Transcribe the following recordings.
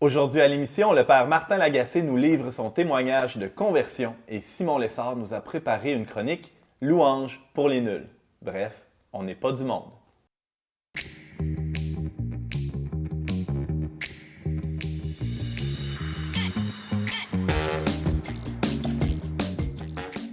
Aujourd'hui à l'émission, le père Martin Lagacé nous livre son témoignage de conversion et Simon Lessard nous a préparé une chronique « Louange pour les nuls ». Bref, on n'est pas du monde.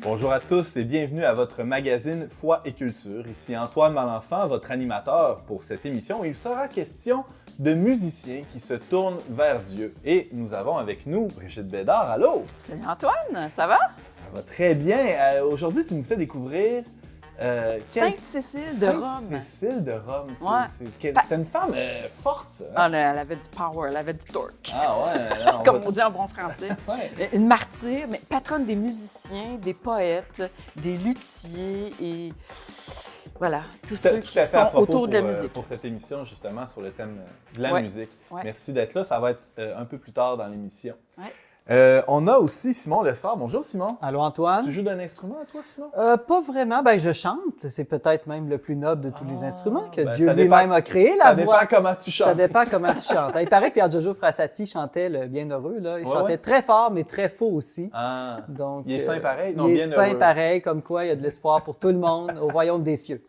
Bonjour à tous et bienvenue à votre magazine Foi et Culture. Ici Antoine Malenfant, votre animateur pour cette émission. Il sera question de musiciens qui se tournent vers Dieu. Et nous avons avec nous Brigitte Bédard. Allô? Salut Antoine, ça va? Ça va très bien. Aujourd'hui, tu nous fais découvrir... Sainte-Cécile de Rome. Sainte-Cécile de Rome. Ouais. C'était une femme forte, ça. Ah, elle avait du power, elle avait du torque. Ah ouais. Là, Comme on dit en bon français. Ouais. Une martyre, mais patronne des musiciens, des poètes, des luthiers et voilà, tous ceux qui sont autour de la musique. Pour cette émission, justement, sur le thème de la Ouais. musique. Ouais. Merci d'être là. Ça va être un peu plus tard dans l'émission. Ouais. On a aussi Simon Lessard. Bonjour, Simon. Allô, Antoine? Tu joues d'un instrument, toi, Simon? Pas vraiment. Ben, je chante. C'est peut-être même le plus noble de tous les instruments que ben, Dieu ça lui-même dépend- a créé, Ça la dépend voix. comment tu chantes. Ça dépend comment tu chantes. Il paraît que Pierre Jojo Frassati chantait le Bienheureux. Là. Il Ouais, chantait ouais. très fort, mais très faux aussi. Ah. Donc, Il est saint pareil? Non, il est Bienheureux. saint pareil, comme quoi il y a de l'espoir pour tout le monde au royaume des cieux.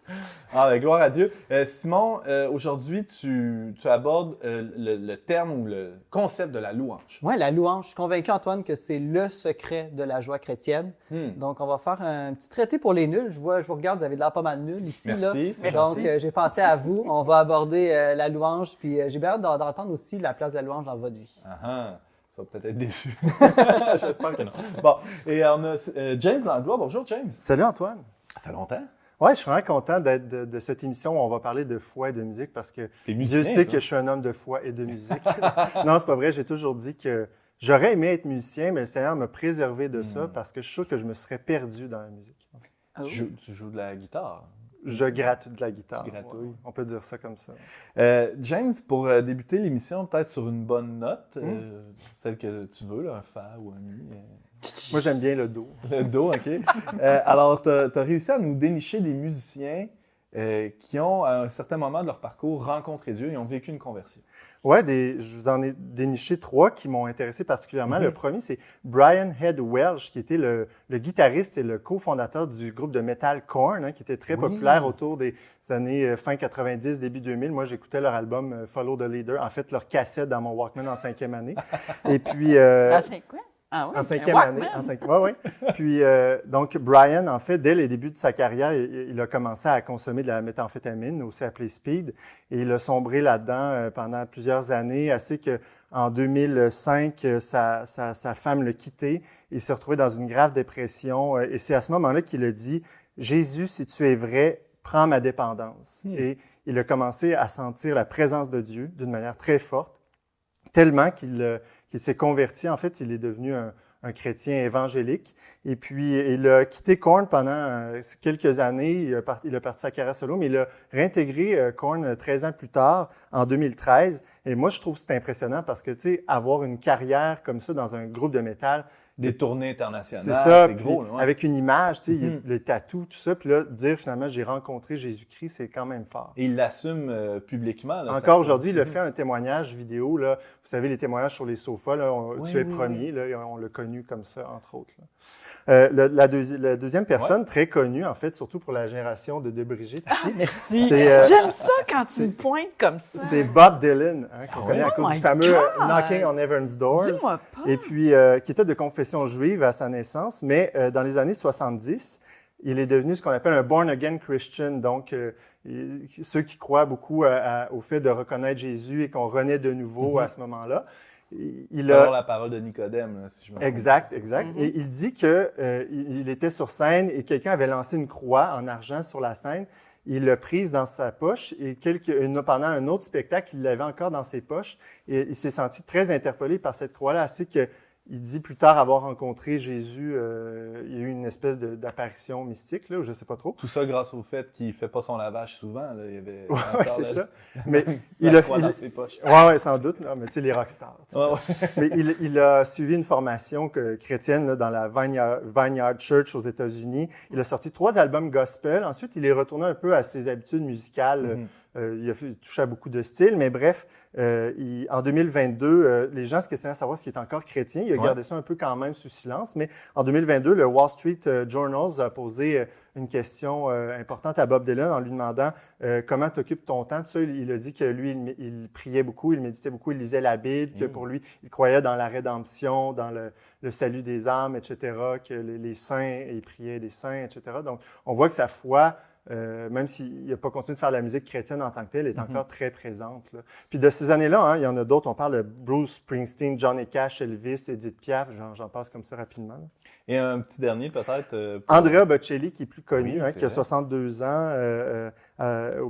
Ah, ben, gloire à Dieu. Simon, aujourd'hui, tu abordes le terme ou le concept de la louange. Oui, la louange. Je suis convaincu, Antoine, que c'est le secret de la joie chrétienne. Donc, on va faire un petit traité pour les nuls. Je vous regarde, vous avez de l'air pas mal nuls ici. Merci, c'est Donc, gentil. j'ai pensé à vous. On va aborder la louange, puis j'ai bien hâte d'entendre aussi la place de la louange dans votre vie. Ah ah, ça va peut-être être déçu. J'espère que non. Bon, et on a James Langlois. Bonjour, James. Salut Antoine. Ça fait longtemps. Ouais, je suis vraiment content d'être de cette émission où on va parler de foi et de musique parce que T'es musicien, Dieu sait toi. que je suis un homme de foi et de musique. Non, c'est pas vrai. J'ai toujours dit que j'aurais aimé être musicien, mais le Seigneur m'a préservé de ça parce que je suis sûr que je me serais perdu dans la musique. Oh. Tu joues de la guitare. Je gratte de la guitare. Tu gratouilles. Ouais, on peut dire ça comme ça. James, pour débuter l'émission, peut-être sur une bonne note, celle que tu veux, là, un fa ou un mi. Moi, j'aime bien le dos. Le do, OK. Alors, tu as réussi à nous dénicher des musiciens qui ont, à un certain moment de leur parcours, rencontré Dieu et ont vécu une conversion. Ouais, je vous en ai déniché 3 qui m'ont intéressé particulièrement. Le premier, c'est Brian Head Welch, qui était le guitariste et le cofondateur du groupe de metal Korn, hein, qui était très populaire autour des années fin 90, début 2000. Moi, j'écoutais leur album Follow the Leader, en fait, leur cassette dans mon Walkman en 5e année. Et puis... Ah, c'est quoi? Ah oui, En c'est un 5e Walkman. année. Ouais. Puis, donc, Brian, en fait, dès les débuts de sa carrière, il a commencé à consommer de la méthamphétamine, aussi appelée speed, et il a sombré là-dedans pendant plusieurs années, assez qu'en 2005, sa femme l'a quitté. Il s'est retrouvé dans une grave dépression, et c'est à ce moment-là qu'il a dit « Jésus, si tu es vrai, prends ma dépendance. Et il a commencé à sentir la présence de Dieu d'une manière très forte, tellement qu'il s'est converti. En fait, il est devenu un chrétien évangélique. Et puis, il a quitté Korn pendant quelques années. Il a parti sa carrière solo, mais il a réintégré Korn 13 ans plus tard, en 2013. Et moi, je trouve que c'est impressionnant parce que, tu sais, avoir une carrière comme ça dans un groupe de métal, Des tournées internationales, c'est ça, c'est puis gros. Là, ouais. avec une image, tu sais, les tatous, tout ça. Puis là, dire finalement, j'ai rencontré Jésus-Christ, c'est quand même fort. Et il l'assume publiquement. Là, Encore aujourd'hui, il a fait un témoignage vidéo. Là. Vous savez, les témoignages sur les sofas, là, Oui, tu es oui, premier, là, on l'a connu comme ça, entre autres. Là. La deuxième personne, très connue, en fait, surtout pour la génération de Brigitte, ici, Merci. C'est, J'aime ça quand tu me pointes comme ça. c'est Bob Dylan, hein, qu'on connaît à Oh cause my du fameux God! Knocking on Heaven's Doors. Dis-moi pas. Et puis, qui était de confession juive à sa naissance, mais dans les années 70, il est devenu ce qu'on appelle un born-again Christian, donc ceux qui croient beaucoup au fait de reconnaître Jésus et qu'on renaît de nouveau à ce moment-là. Selon la parole de Nicodème, là, si je me trompe. Exact. Et il dit que il était sur scène et quelqu'un avait lancé une croix en argent sur la scène. Il l'a prise dans sa poche et pendant un autre spectacle, il l'avait encore dans ses poches. Et il s'est senti très interpellé par cette croix-là, assez que il dit plus tard avoir rencontré Jésus, il y a eu une espèce d'apparition mystique, là, ou je ne sais pas trop. Tout ça grâce au fait qu'il ne fait pas son lavage souvent. Là. Il y avait Oui, encore c'est la- ça. Mais la il a croix dans ses poches. ouais, sans doute, là, mais tu sais, les rockstars. tu sais. Ouais. Mais il a suivi une formation chrétienne là, dans la Vineyard Church aux États-Unis. Il a sorti 3 albums gospel. Ensuite, il est retourné un peu à ses habitudes musicales il a touché à beaucoup de styles, mais bref, en 2022, les gens se questionnaient à savoir s'il est encore chrétien. Il a gardé ça un peu quand même sous silence, mais en 2022, le Wall Street Journal a posé une question importante à Bob Dylan en lui demandant comment tu occupes ton temps. Tout ça, il a dit que lui, il priait beaucoup, il méditait beaucoup, il lisait la Bible, que pour lui, il croyait dans la rédemption, dans le salut des âmes, etc., que les saints, il priait les saints, etc. Donc, on voit que sa foi, même s'il n'a pas continué de faire de la musique chrétienne en tant que telle, est encore très présente, là. Puis de ces années-là, hein, il y en a d'autres. On parle de Bruce Springsteen, Johnny Cash, Elvis, Edith Piaf. J'en passe comme ça rapidement, là. Et un petit dernier peut-être. Andrea Bocelli, qui est plus connu, Oui, qui a 62 ans.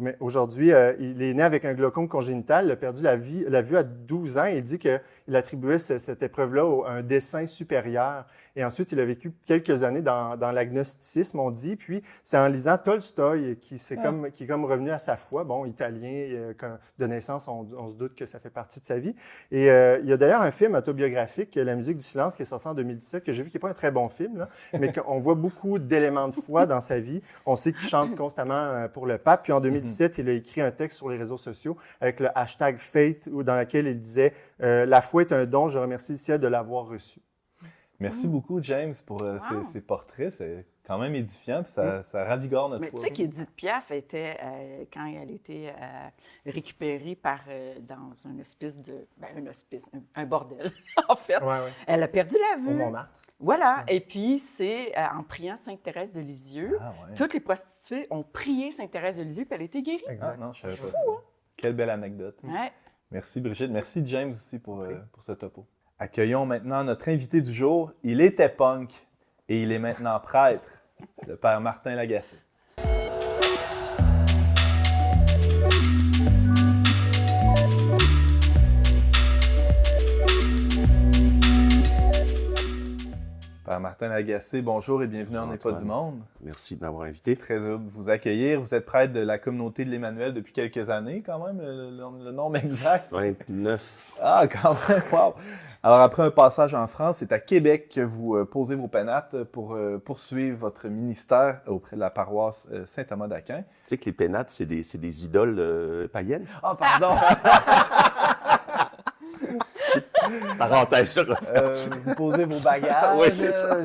Mais aujourd'hui, il est né avec un glaucome congénital. Il a perdu la vue à 12 ans. Il dit qu'il attribuait cette épreuve-là à un dessein supérieur. Et ensuite, il a vécu quelques années dans l'agnosticisme, on dit. Puis, c'est en lisant Tolstoï qui est comme revenu à sa foi. Bon, italien, de naissance, on se doute que ça fait partie de sa vie. Et il y a d'ailleurs un film autobiographique, La musique du silence, qui est sorti en 2017, que j'ai vu, qui n'est pas un très bon film, là, mais qu'on voit beaucoup d'éléments de foi dans sa vie. On sait qu'il chante constamment pour le pape. Puis en 2017, il a écrit un texte sur les réseaux sociaux avec le hashtag Faith, dans lequel il disait « La foi est un don, je remercie le ciel de l'avoir reçu ». Merci beaucoup, James, pour ces portraits. C'est quand même édifiant, puis ça ravigore notre foi. Mais tu sais qu'Edith Piaf était, quand elle était récupérée dans un hospice un bordel, en fait, elle a perdu la vue. Au Montmartre. Voilà, et puis c'est en priant Sainte-Thérèse de Lisieux, toutes les prostituées ont prié Sainte-Thérèse de Lisieux, puis elle a été guérie. Exact. Non, je ne savais pas ça. Quelle belle anecdote. Ouais. Merci Brigitte, merci James aussi pour ce topo. Accueillons maintenant notre invité du jour. Il était punk et il est maintenant prêtre, le père Martin Lagacé. Père Martin Lagacé, bonjour et bienvenue en N'est pas du monde. Merci de m'avoir invité. Très heureux de vous accueillir. Vous êtes prêtre de la communauté de l'Emmanuel depuis quelques années, quand même, le nom exact. 29. Ah, quand même, wow! Alors, après un passage en France, c'est à Québec que vous posez vos pénates pour poursuivre votre ministère auprès de la paroisse Saint-Thomas d'Aquin. Tu sais que les pénates, c'est des idoles païennes. Ah, pardon! Parenthèse. Vous posez vos bagages. Oui, c'est ça.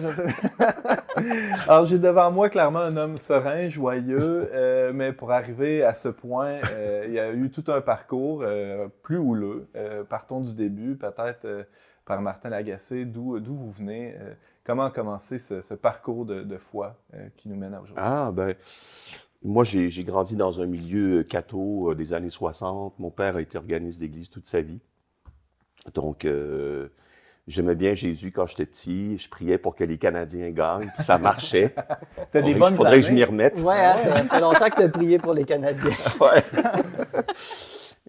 Alors, j'ai devant moi clairement un homme serein, joyeux, mais pour arriver à ce point, il y a eu tout un parcours plus houleux. Partons du début, peut-être par Martin Lagacé, d'où vous venez. Comment a commencé ce parcours de foi qui nous mène à aujourd'hui? Ah, ben, moi, j'ai grandi dans un milieu catho des années 60. Mon père a été organiste d'église toute sa vie. Donc, j'aimais bien Jésus quand j'étais petit. Je priais pour que les Canadiens gagnent, puis ça marchait. Il faudrait que je m'y remette. Oui, hein, ça fait longtemps que tu as prié pour les Canadiens. Ouais.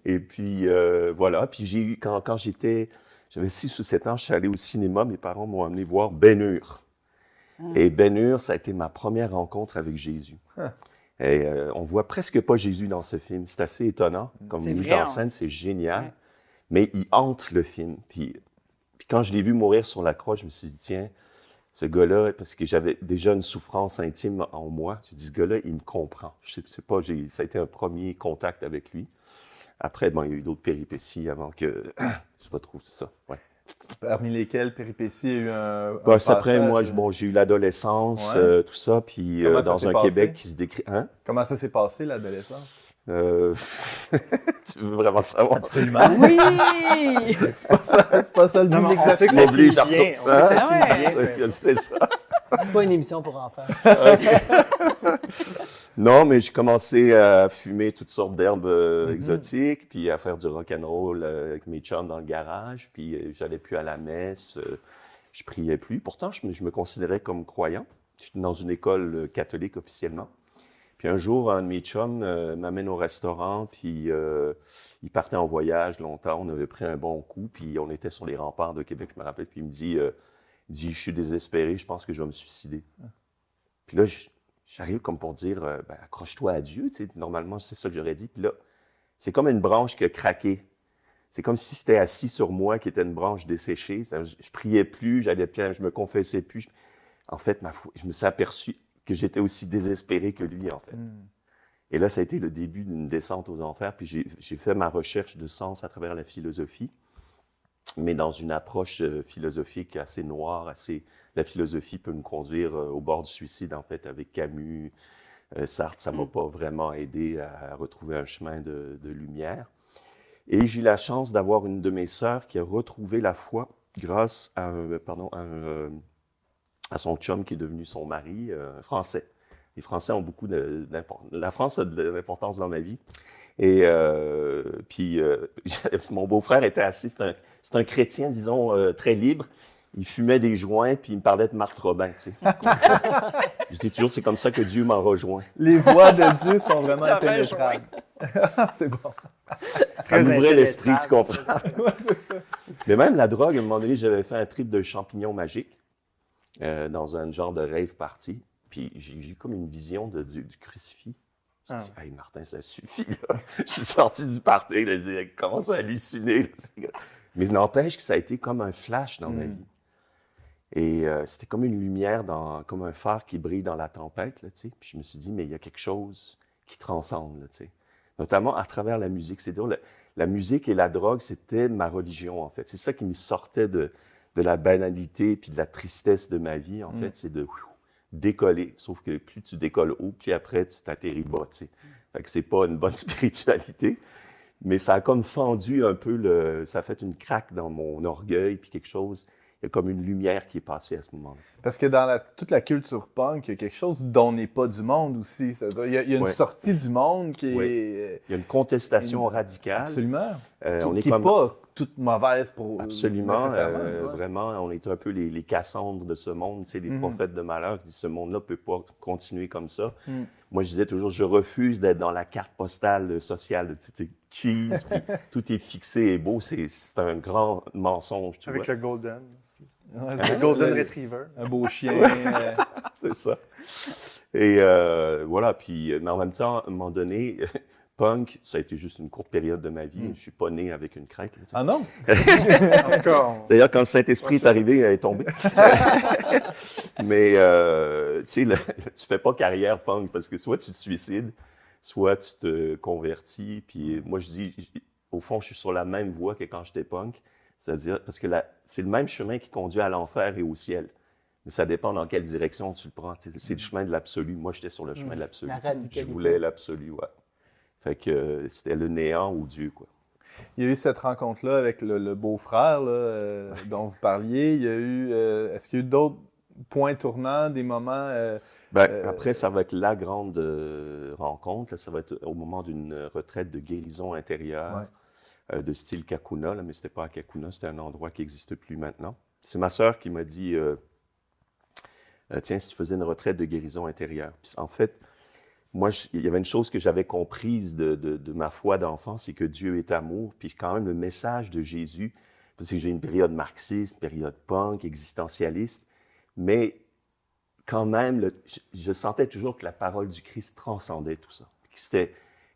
Et puis, voilà. Puis j'ai eu, quand j'avais 6 ou 7 ans, je suis allé au cinéma. Mes parents m'ont amené voir Ben-Hur. Et Ben-Hur, ça a été ma première rencontre avec Jésus. Et on voit presque pas Jésus dans ce film. C'est assez étonnant. Comme mise en scène, c'est génial. Ouais. Mais il hante le film. Puis quand je l'ai vu mourir sur la croix, je me suis dit, tiens, ce gars-là, parce que j'avais déjà une souffrance intime en moi, j'ai dit, ce gars-là, il me comprend. Je sais pas, ça a été un premier contact avec lui. Après, bon, il y a eu d'autres péripéties avant que je retrouve ça. Ouais. Parmi lesquelles péripéties, il y a eu un après, moi, j'ai eu l'adolescence, tout ça, puis dans un Québec qui se décrit... Hein? Comment ça s'est passé, l'adolescence? Tu veux vraiment savoir? Absolument. Oui! C'est pas ça le but de l'exercice. On m'oblige à C'est pas une émission pour enfants. Non, mais j'ai commencé à fumer toutes sortes d'herbes exotiques, puis à faire du rock'n'roll avec mes chums dans le garage, puis j'allais plus à la messe, je priais plus. Pourtant, je me considérais comme croyant. J'étais dans une école catholique officiellement. Puis un jour, un de mes chums m'amène au restaurant, puis il partait en voyage longtemps. On avait pris un bon coup, puis on était sur les remparts de Québec, je me rappelle. Puis il me dit, je suis désespéré, je pense que je vais me suicider. Puis là, j'arrive comme pour dire, accroche-toi à Dieu. Tu sais, normalement, c'est ça que j'aurais dit. Puis là, c'est comme une branche qui a craqué. C'est comme si c'était assis sur moi, qui était une branche desséchée. Je priais plus, je me confessais plus. En fait, je me suis aperçu que j'étais aussi désespéré que lui, en fait. Et là, ça a été le début d'une descente aux enfers. Puis j'ai fait ma recherche de sens à travers la philosophie, mais dans une approche philosophique assez noire. La philosophie peut me conduire au bord du suicide, en fait, avec Camus, Sartre. Ça ne m'a pas vraiment aidé à retrouver un chemin de lumière. Et j'ai eu la chance d'avoir une de mes sœurs qui a retrouvé la foi grâce à son chum qui est devenu son mari, français. Les Français ont beaucoup d'importance. La France a de l'importance dans ma vie. Et puis, mon beau-frère était assis, c'est un chrétien, disons, très libre. Il fumait des joints, puis il me parlait de Marthe Robin, tu sais. Je dis toujours, c'est comme ça que Dieu m'a rejoint. Les voix de Dieu sont vraiment impénétrables. C'est bon. Ça m'ouvrait l'esprit, tu comprends? Ouais, c'est ça. Mais même la drogue, à un moment donné, j'avais fait un trip de champignons magiques dans un genre de rave party. Puis j'ai eu comme une vision du crucifix. Je me suis dit, hey Martin, ça suffit, là. Je suis sorti du party, là, j'ai commencé à halluciner. Là. Mais n'empêche que ça a été comme un flash dans ma vie. Et c'était comme une lumière, comme un phare qui brille dans la tempête, là, tu sais. Puis je me suis dit, mais il y a quelque chose qui transcende, là, tu sais. Notamment à travers la musique. C'est-à-dire, la musique et la drogue, c'était ma religion, en fait. C'est ça qui me sortait de la banalité puis de la tristesse de ma vie, en fait. C'est de décoller. Sauf que plus tu décolles haut, puis après, tu t'atterris bas, tu sais. Fait que c'est pas une bonne spiritualité. Mais ça a comme fendu un peu, ça a fait une craque dans mon orgueil, puis quelque chose. Il y a comme une lumière qui est passée à ce moment-là. Parce que dans toute la culture punk, il y a quelque chose dont n'est pas du monde aussi. Il y a une sortie du monde qui est... Il y a une contestation radicale. Absolument. Qui n'est pas toute mauvaise pour... Absolument. Vraiment, on est un peu les Cassandres de ce monde, tu sais, les prophètes de malheur qui disent ce monde-là ne peut pas continuer comme ça. Moi, je disais toujours, je refuse d'être dans la carte postale sociale. Tu sais, cheese, puis tout est fixé et beau. C'est un grand mensonge, tu vois. Avec le Golden. Ouais, le Golden Retriever. Un beau chien. C'est ça. Et voilà, puis, mais en même temps, à un moment donné, punk, ça a été juste une courte période de ma vie. Je ne suis pas né avec une crête. Là, ah non? En tout cas, d'ailleurs, quand le Saint-Esprit est arrivé, elle est tombée. Mais, tu sais, tu fais pas carrière punk parce que soit tu te suicides, soit tu te convertis. Puis moi, je dis, au fond, je suis sur la même voie que quand j'étais punk. C'est-à-dire, parce que c'est le même chemin qui conduit à l'enfer et au ciel. Mais ça dépend dans quelle direction tu le prends. C'est le chemin de l'absolu. Moi, j'étais sur le chemin de l'absolu. La radicalité. Je voulais l'absolu, ouais. Fait que c'était le néant ou Dieu, quoi. Il y a eu cette rencontre-là avec le beau-frère dont vous parliez. Il y a eu, est-ce qu'il y a eu d'autres points tournants, des moments... Après, ça va être la grande rencontre. Là, ça va être au moment d'une retraite de guérison intérieure de style Kakuna. Là, mais ce n'était pas à Kakuna, c'était un endroit qui n'existe plus maintenant. C'est ma sœur qui m'a dit, tiens, si tu faisais une retraite de guérison intérieure. Puis, en fait, moi, il y avait une chose que j'avais comprise de ma foi d'enfant, c'est que Dieu est amour. Puis quand même, le message de Jésus, parce que j'ai une période marxiste, une période punk, existentialiste, mais quand même, je sentais toujours que la parole du Christ transcendait tout ça.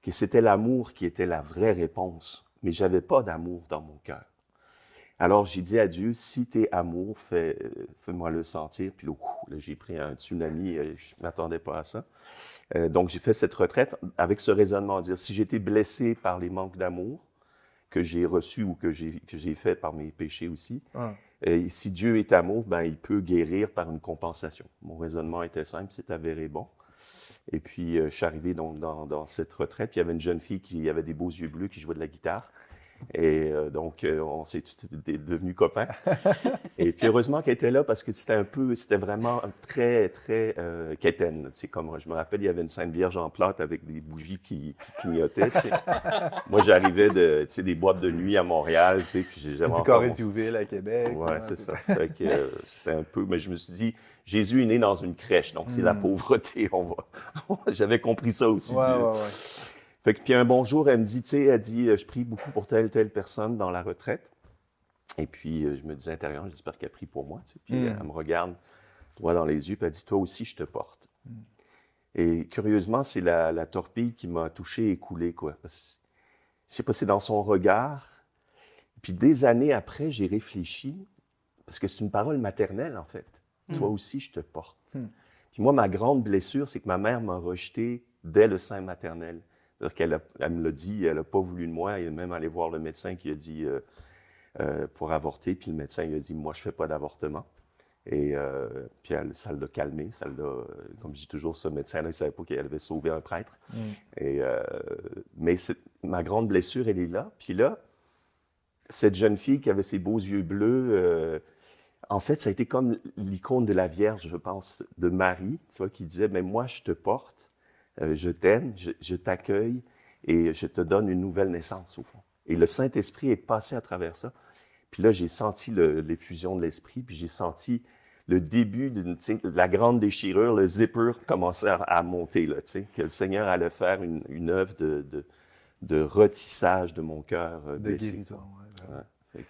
Que c'était l'amour qui était la vraie réponse. Mais je n'avais pas d'amour dans mon cœur. Alors, j'ai dit à Dieu, si tu es amour, fais-moi le sentir. Puis là, j'ai pris un tsunami, je ne m'attendais pas à ça. Donc, j'ai fait cette retraite avec ce raisonnement, dire, si j'étais blessé par les manques d'amour que j'ai reçus ou que j'ai fait par mes péchés aussi, et si Dieu est amour, ben, il peut guérir par une compensation. Mon raisonnement était simple, c'est avéré bon. Et puis, je suis arrivé donc dans cette retraite, puis il y avait une jeune fille qui avait des beaux yeux bleus, qui jouait de la guitare. Et donc, on s'est devenus copains. Et puis, heureusement qu'elle était là parce que c'était vraiment très, très quétaine. Tu sais, comme je me rappelle, il y avait une Sainte Vierge en plâtre avec des bougies qui clignotaient. Tu sais. Moi, j'arrivais des boîtes de nuit à Montréal, tu sais, puis j'avais du Corée-du-Ville à Québec. Oui, c'est ça. Fait que, c'était un peu... Mais je me suis dit, Jésus est né dans une crèche, donc c'est la pauvreté. J'avais compris ça aussi. Fait que, puis un bon jour, elle me dit, tu sais, je prie beaucoup pour telle personne dans la retraite. Et puis, je me disais intérieurement, j'espère qu'elle prie pour moi. Tu sais. Puis, elle me regarde droit dans les yeux, puis elle dit, toi aussi, je te porte. Et curieusement, c'est la torpille qui m'a touché et coulé, quoi. Parce que, je sais pas, c'est dans son regard. Puis, des années après, j'ai réfléchi, parce que c'est une parole maternelle, en fait. Toi aussi, je te porte. Puis moi, ma grande blessure, c'est que ma mère m'a rejeté dès le sein maternel. C'est-à-dire qu'elle me l'a dit, elle n'a pas voulu de moi, elle est même allée voir le médecin qui a dit pour avorter, puis le médecin il a dit « Moi, je ne fais pas d'avortement ». Et puis ça l'a calmé, comme je dis toujours, ce médecin-là, il ne savait pas qu'elle avait sauvé un prêtre. Mais ma grande blessure, elle est là. Puis là, cette jeune fille qui avait ses beaux yeux bleus, en fait, ça a été comme l'icône de la Vierge, je pense, de Marie, tu vois, qui disait « Mais moi, je te porte, je t'aime, je t'accueille et je te donne une nouvelle naissance, au fond. » Et le Saint-Esprit est passé à travers ça. Puis là, j'ai senti l'effusion de l'Esprit, puis j'ai senti le début de la grande déchirure, le zipper commençait à monter, là, que le Seigneur allait faire une œuvre de retissage de mon cœur. De guérison, ouais.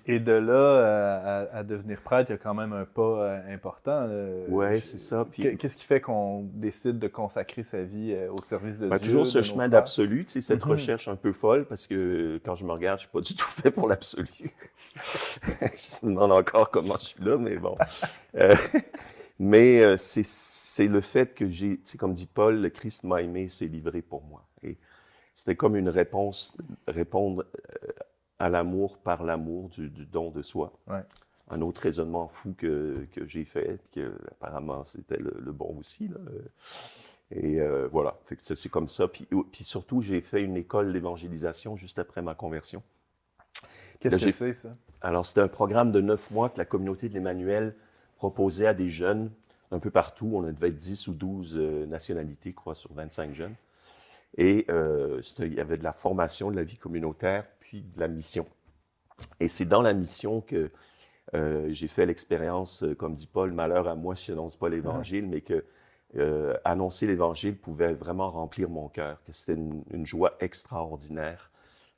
Et de là à devenir prêtre, il y a quand même un pas important. Oui, c'est ça. Puis, qu'est-ce qui fait qu'on décide de consacrer sa vie au service de Dieu? Toujours ce chemin d'absolu, cette recherche un peu folle, parce que quand je me regarde, je ne suis pas du tout fait pour l'absolu. Je me demande encore comment je suis là, mais bon. Mais c'est le fait que j'ai, comme dit Paul, le Christ m'a aimé, s'est livré pour moi. Et c'était comme une répondre à l'amour par l'amour du don de soi. Ouais. Un autre raisonnement fou que j'ai fait, puis que apparemment c'était le bon aussi. Là. Et voilà, fait que c'est comme ça. Puis surtout, j'ai fait une école d'évangélisation juste après ma conversion. Qu'est-ce que c'est, ça? Alors, c'était un programme de 9 mois que la communauté de l'Emmanuel proposait à des jeunes un peu partout. On devait être 10 ou 12 nationalités, je crois, sur 25 jeunes. Et il y avait de la formation, de la vie communautaire, puis de la mission. Et c'est dans la mission que j'ai fait l'expérience, comme dit Paul, malheur à moi si je n'annonce pas l'Évangile, mais que annoncer l'Évangile pouvait vraiment remplir mon cœur, que c'était une joie extraordinaire,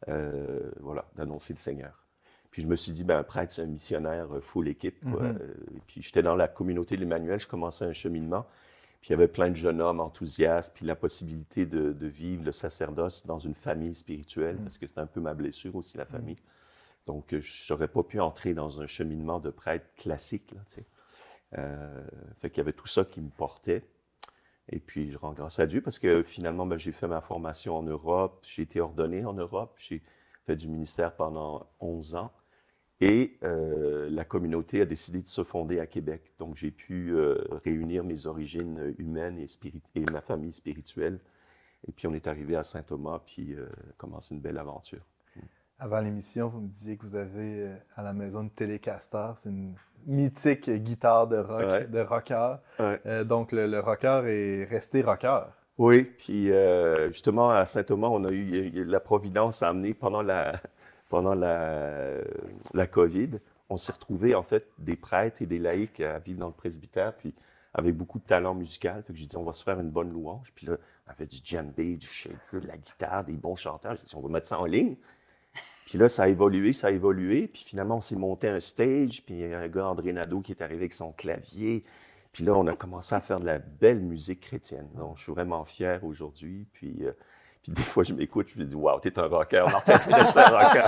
d'annoncer le Seigneur. Puis je me suis dit, un prêtre, c'est un missionnaire, full équipe. Et puis j'étais dans la communauté de l'Emmanuel, je commençais un cheminement. Puis il y avait plein de jeunes hommes enthousiastes, puis la possibilité de vivre le sacerdoce dans une famille spirituelle, parce que c'était un peu ma blessure aussi, la famille. Donc, je n'aurais pas pu entrer dans un cheminement de prêtre classique, là, tu sais. Fait qu'il y avait tout ça qui me portait. Et puis, je rends grâce à Dieu parce que finalement, j'ai fait ma formation en Europe, j'ai été ordonné en Europe, j'ai fait du ministère pendant 11 ans. Et la communauté a décidé de se fonder à Québec. Donc, j'ai pu réunir mes origines humaines et ma famille spirituelle. Et puis, on est arrivé à Saint-Thomas, puis commencé une belle aventure. Avant l'émission, vous me disiez que vous avez à la maison une Telecaster. C'est une mythique guitare de rock, de rocker. Ouais. Donc, le rocker est resté rocker. Oui, puis justement, à Saint-Thomas, on a eu la Providence a amené pendant la COVID, on s'est retrouvés, en fait, des prêtres et des laïcs à vivre dans le presbytère, puis avec beaucoup de talent musical. Fait que j'ai dit, on va se faire une bonne louange. Puis là, on avait du djembé, du shaker, de la guitare, des bons chanteurs. J'ai dit, on va mettre ça en ligne. Puis là, ça a évolué. Puis finalement, on s'est monté un stage. Puis il y a un gars, André Nadeau, qui est arrivé avec son clavier. Puis là, on a commencé à faire de la belle musique chrétienne. Donc, je suis vraiment fier aujourd'hui. Puis des fois, je m'écoute, je me dis « Wow, t'es un rocker. » Martin, tu restes un rocker.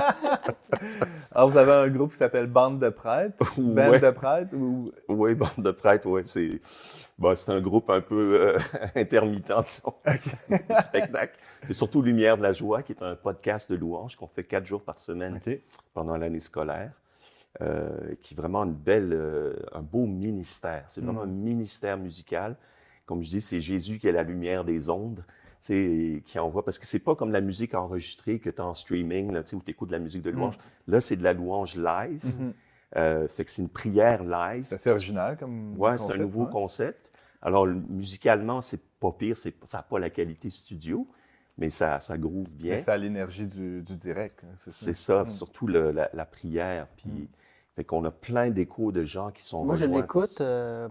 Alors, vous avez un groupe qui s'appelle Bande de prêtres? Bande de prêtres? Ou... Oui, Bande de prêtres, oui. C'est un groupe un peu intermittent, disons, du spectacle. C'est surtout Lumière de la joie, qui est un podcast de louanges qu'on fait 4 jours par semaine pendant l'année scolaire, qui est vraiment un beau ministère. C'est vraiment un ministère musical. Comme je dis, c'est Jésus qui est la lumière des ondes. Qui envoie, parce que c'est pas comme la musique enregistrée que tu as en streaming, là, où tu écoutes de la musique de louange. Là, c'est de la louange live. Fait que c'est une prière live. C'est assez original comme concept. C'est un nouveau concept. Alors, musicalement, c'est pas pire, ça n'a pas la qualité studio, mais ça groove bien. Mais ça a l'énergie du direct. C'est ça, surtout la prière. Puis, fait qu'on a plein d'échos de gens qui sont Moi, je l'écoute,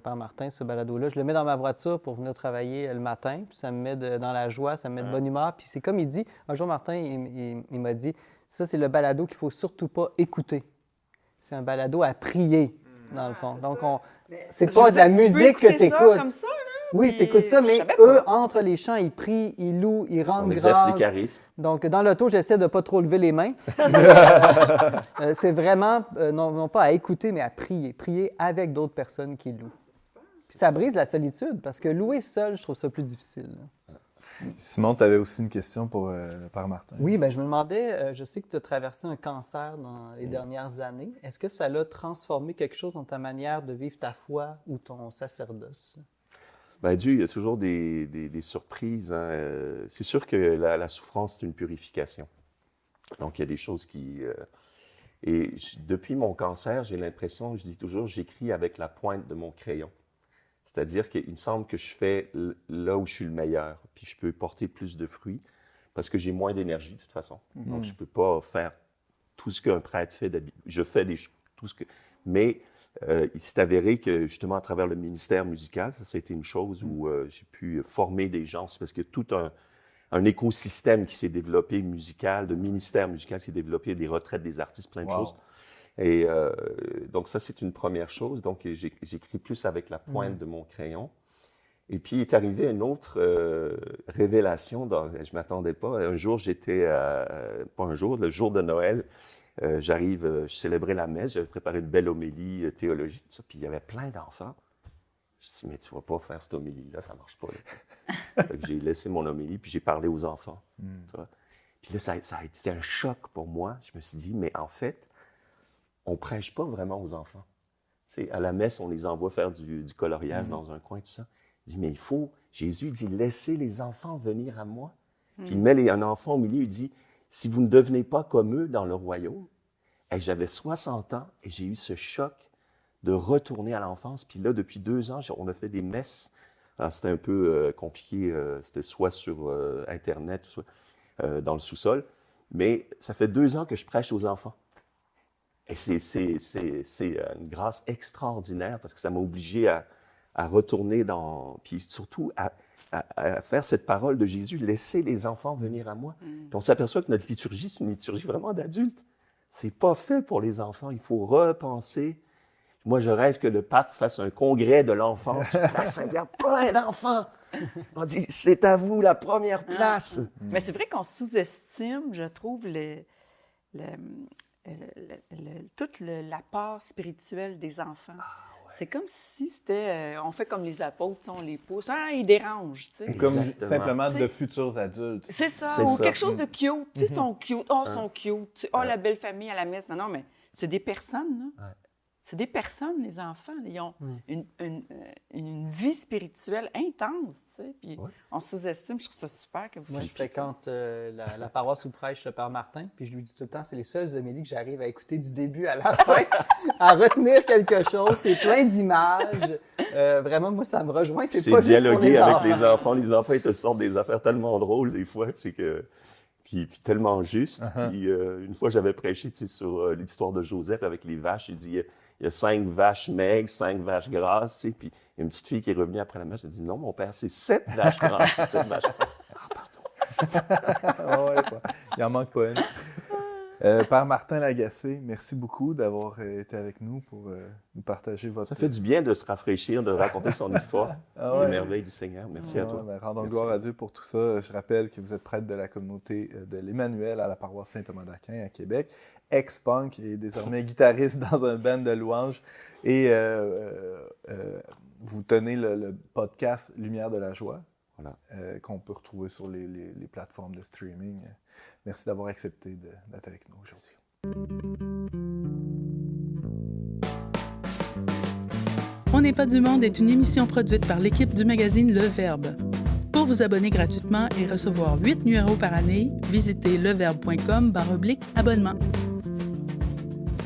par Martin, ce balado-là. Je le mets dans ma voiture pour venir travailler le matin, puis ça me met dans la joie, ça me met de bonne humeur. Puis c'est comme il dit, un jour, Martin, il m'a dit, ça, c'est le balado qu'il ne faut surtout pas écouter. C'est un balado à prier, dans le fond. Donc, c'est pas de la musique que tu écoutes. Comme ça, là? Oui, tu écoutes ça, mais eux, entre les chants, ils prient, ils louent, ils rendent grâce. On exerce les charismes. Donc, dans l'auto, j'essaie de ne pas trop lever les mains. C'est vraiment, non pas à écouter, mais à prier. Prier avec d'autres personnes qui louent. Puis ça brise la solitude, parce que louer seul, je trouve ça plus difficile. Simon, tu avais aussi une question pour le Père Martin. Oui, bien, je me demandais, je sais que tu as traversé un cancer dans les dernières années. Est-ce que ça l'a transformé quelque chose dans ta manière de vivre ta foi ou ton sacerdoce? Ben, Dieu, il y a toujours des surprises. Hein. C'est sûr que la souffrance, c'est une purification. Donc, il y a des choses qui... depuis mon cancer, j'ai l'impression, je dis toujours, j'écris avec la pointe de mon crayon. C'est-à-dire qu'il me semble que je fais là où je suis le meilleur, puis je peux porter plus de fruits parce que j'ai moins d'énergie de toute façon. Donc, je ne peux pas faire tout ce qu'un prêtre fait d'habitude. Je fais tout ce que... Mais il s'est avéré que, justement, à travers le ministère musical, ça a été une chose où j'ai pu former des gens. C'est parce que tout un écosystème qui s'est développé musical, de ministère musical qui s'est développé, des retraites des artistes, plein de choses. Et donc, ça, c'est une première chose. Donc, j'écris plus avec la pointe de mon crayon. Et puis, il est arrivé une autre révélation. Je ne m'attendais pas. Un jour, pas un jour, le jour de Noël, je célébrais la messe. J'avais préparé une belle homélie théologique. Ça, puis, il y avait plein d'enfants. Je me suis dit, mais tu ne vas pas faire cette homélie-là, ça ne marche pas. J'ai laissé mon homélie, puis j'ai parlé aux enfants. Puis là, ça a été un choc pour moi. Je me suis dit, mais en fait, on ne prêche pas vraiment aux enfants. T'sais, à la messe, on les envoie faire du coloriage dans un coin, tout ça. Il dit, mais Jésus dit, laissez les enfants venir à moi. Puis il met un enfant au milieu, il dit, si vous ne devenez pas comme eux dans le royaume, j'avais 60 ans et j'ai eu ce choc de retourner à l'enfance. Puis là, depuis 2 ans, on a fait des messes. Alors, c'était un peu compliqué, c'était soit sur Internet, soit dans le sous-sol. Mais ça fait 2 ans que je prêche aux enfants. Et c'est une grâce extraordinaire parce que ça m'a obligé à retourner puis surtout à faire cette parole de Jésus, laissez les enfants venir à moi. Puis on s'aperçoit que notre liturgie, c'est une liturgie vraiment d'adulte. C'est pas fait pour les enfants, il faut repenser. Moi, je rêve que le pape fasse un congrès de l'enfance. Il y a plein d'enfants. On dit, c'est à vous la première place. Mais c'est vrai qu'on sous-estime, je trouve, tout l'apport spirituel des enfants. C'est comme si c'était... on fait comme les apôtres, on les pousse. Ils dérangent, tu sais. Comme Exactement. simplement de futurs adultes. C'est ça, C'est ou ça. quelque chose de cute. Tu sais, ils sont cute. Ils sont cute. La belle famille à la messe. Non, mais c'est des personnes, là. C'est des personnes, les enfants. Ils ont une vie spirituelle intense, tu sais. Puis on sous-estime. Je trouve ça super que vous Moi, je fassiez ça. fréquente la paroisse où prêche le Père Martin, puis je lui dis tout le temps, c'est les seules homélies que j'arrive à écouter du début à la fin, à retenir quelque chose. C'est plein d'images. Vraiment, moi, ça me rejoint. C'est pas juste pour les dialoguer avec enfants. les enfants. Les enfants, ils te sortent des affaires tellement drôles, des fois, tu sais, puis tellement justes. Puis une fois, j'avais prêché, tu sais, sur l'histoire de Joseph avec les vaches. Il dit, il y a 5 vaches maigres, 5 vaches grasses, tu sais. Puis il y a une petite fille qui est revenue après la messe, elle dit, non, mon père, c'est 7 vaches grasses, 7 vaches. Pardon. Il en manque pas une. Père Martin Lagacé, merci beaucoup d'avoir été avec nous pour nous partager votre... Ça fait du bien de se rafraîchir, de raconter son histoire, les merveilles du Seigneur. Merci à toi. Rendons Merci. gloire à Dieu pour tout ça. Je rappelle que vous êtes prêtre de la communauté de l'Emmanuel à la paroisse Saint-Thomas d'Aquin à Québec, ex-punk et désormais guitariste dans un band de louanges. Et vous tenez le podcast Lumière de la joie, qu'on peut retrouver sur les plateformes de streaming. Merci d'avoir accepté d'être avec nous aujourd'hui. On n'est pas du monde est une émission produite par l'équipe du magazine Le Verbe. Pour vous abonner gratuitement et recevoir 8 numéros par année, visitez leverbe.com/abonnement.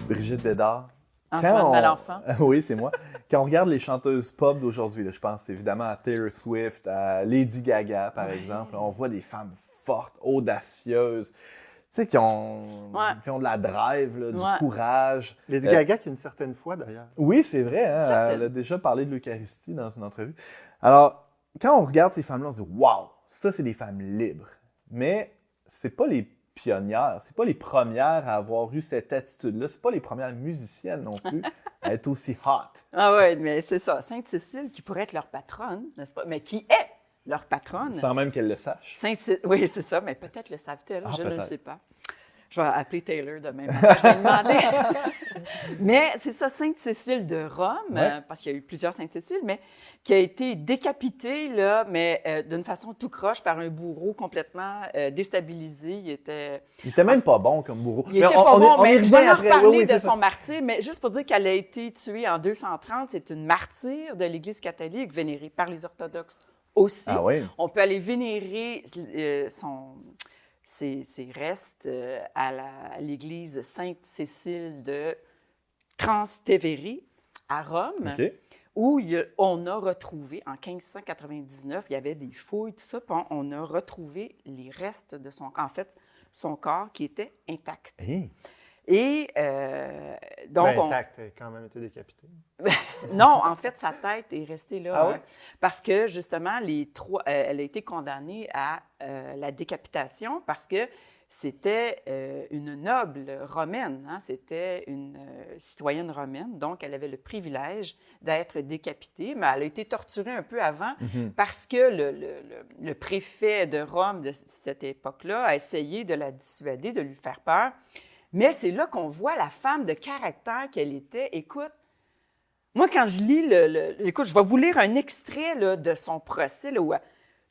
Brigitte Bédard. Antoine Malenfant. Oui, c'est moi. Quand on regarde les chanteuses pop d'aujourd'hui, je pense évidemment à Taylor Swift, à Lady Gaga, par exemple, on voit des femmes fortes, audacieuses, tu sais, qui ont de la drive, là, du courage. Lady Gaga qui a une certaine foi, d'ailleurs. Oui, c'est vrai. Hein, elle a déjà parlé de l'Eucharistie dans une entrevue. Alors, quand on regarde ces femmes-là, on se dit « Wow, ça, c'est des femmes libres ». Mais c'est pas les pionnières, c'est pas les premières à avoir eu cette attitude-là, c'est pas les premières musiciennes non plus à être aussi hot. Ah oui, mais c'est ça. Sainte-Cécile, qui pourrait être leur patronne, n'est-ce pas? Mais qui est leur patronne. Sans même qu'elle le sache. Oui, c'est ça, mais peut-être le savent-elles, je ne le sais pas. Je vais appeler Taylor demain matin, je vais demander. Mais c'est ça, Sainte-Cécile de Rome, parce qu'il y a eu plusieurs Sainte-Cécile, mais qui a été décapitée, là, mais d'une façon tout croche par un bourreau complètement déstabilisé. Il était même pas bon comme bourreau. Il était pas bon, mais je vais en reparler de ça. son martyr, mais juste pour dire qu'elle a été tuée en 230, c'est une martyre de l'Église catholique, vénérée par les orthodoxes aussi. Ah oui? On peut aller vénérer ses restes à l'église Sainte-Cécile de Trastevere à Rome, où on a retrouvé, en 1599, il y avait des fouilles, tout ça, puis on a retrouvé les restes de son corps qui était intact. Et donc, intact, elle a quand même été décapitée. Non, en fait, sa tête est restée là. Ah ouais? Parce que, justement, elle a été condamnée à la décapitation parce que c'était une noble romaine. Hein? C'était une citoyenne romaine. Donc, elle avait le privilège d'être décapitée. Mais elle a été torturée un peu avant parce que le préfet de Rome de cette époque-là a essayé de la dissuader, de lui faire peur. Mais c'est là qu'on voit la femme de caractère qu'elle était. Écoute, moi, quand je lis écoute, je vais vous lire un extrait là, de son procès, là, où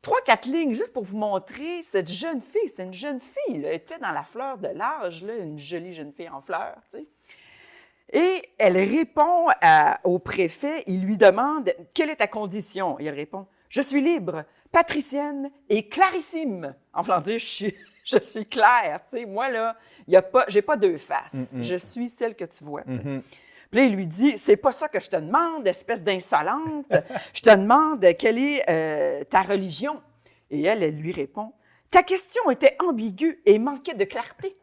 3-4 lignes, juste pour vous montrer cette jeune fille. C'est une jeune fille, là, elle était dans la fleur de l'âge, là, une jolie jeune fille en fleurs, tu sais. Et elle répond au préfet, il lui demande « Quelle est ta condition? » Et elle répond « Je suis libre, patricienne et clarissime. » En voulant dire, je suis claire, tu sais, moi, là, j'ai pas deux faces. Je suis celle que tu vois, tu sais. Puis là, il lui dit, c'est pas ça que je te demande, espèce d'insolente. Je te demande quelle est ta religion. Et elle lui répond, ta question était ambiguë et manquait de clarté.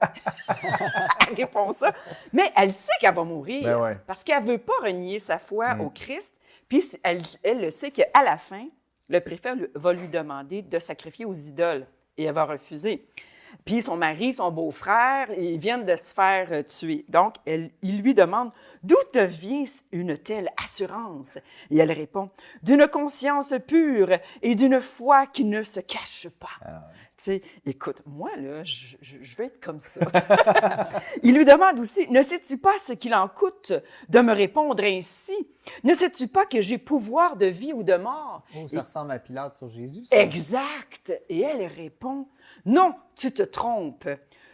Elle répond ça. Mais elle sait qu'elle va mourir parce qu'elle veut pas renier sa foi au Christ. Puis elle le sait qu'à la fin, le préfet va lui demander de sacrifier aux idoles. Et elle va refuser. Puis son mari, son beau-frère, ils viennent de se faire tuer. Donc, il lui demande « D'où te vient une telle assurance? » Et elle répond « D'une conscience pure et d'une foi qui ne se cache pas. Tu sais, écoute, moi, là, je veux être comme ça. Il lui demande aussi « Ne sais-tu pas ce qu'il en coûte de me répondre ainsi? Ne sais-tu pas que j'ai pouvoir de vie ou de mort? » Oh, ça ressemble à Pilate sur Jésus, ça. Exact. Et elle répond « Non, tu te trompes.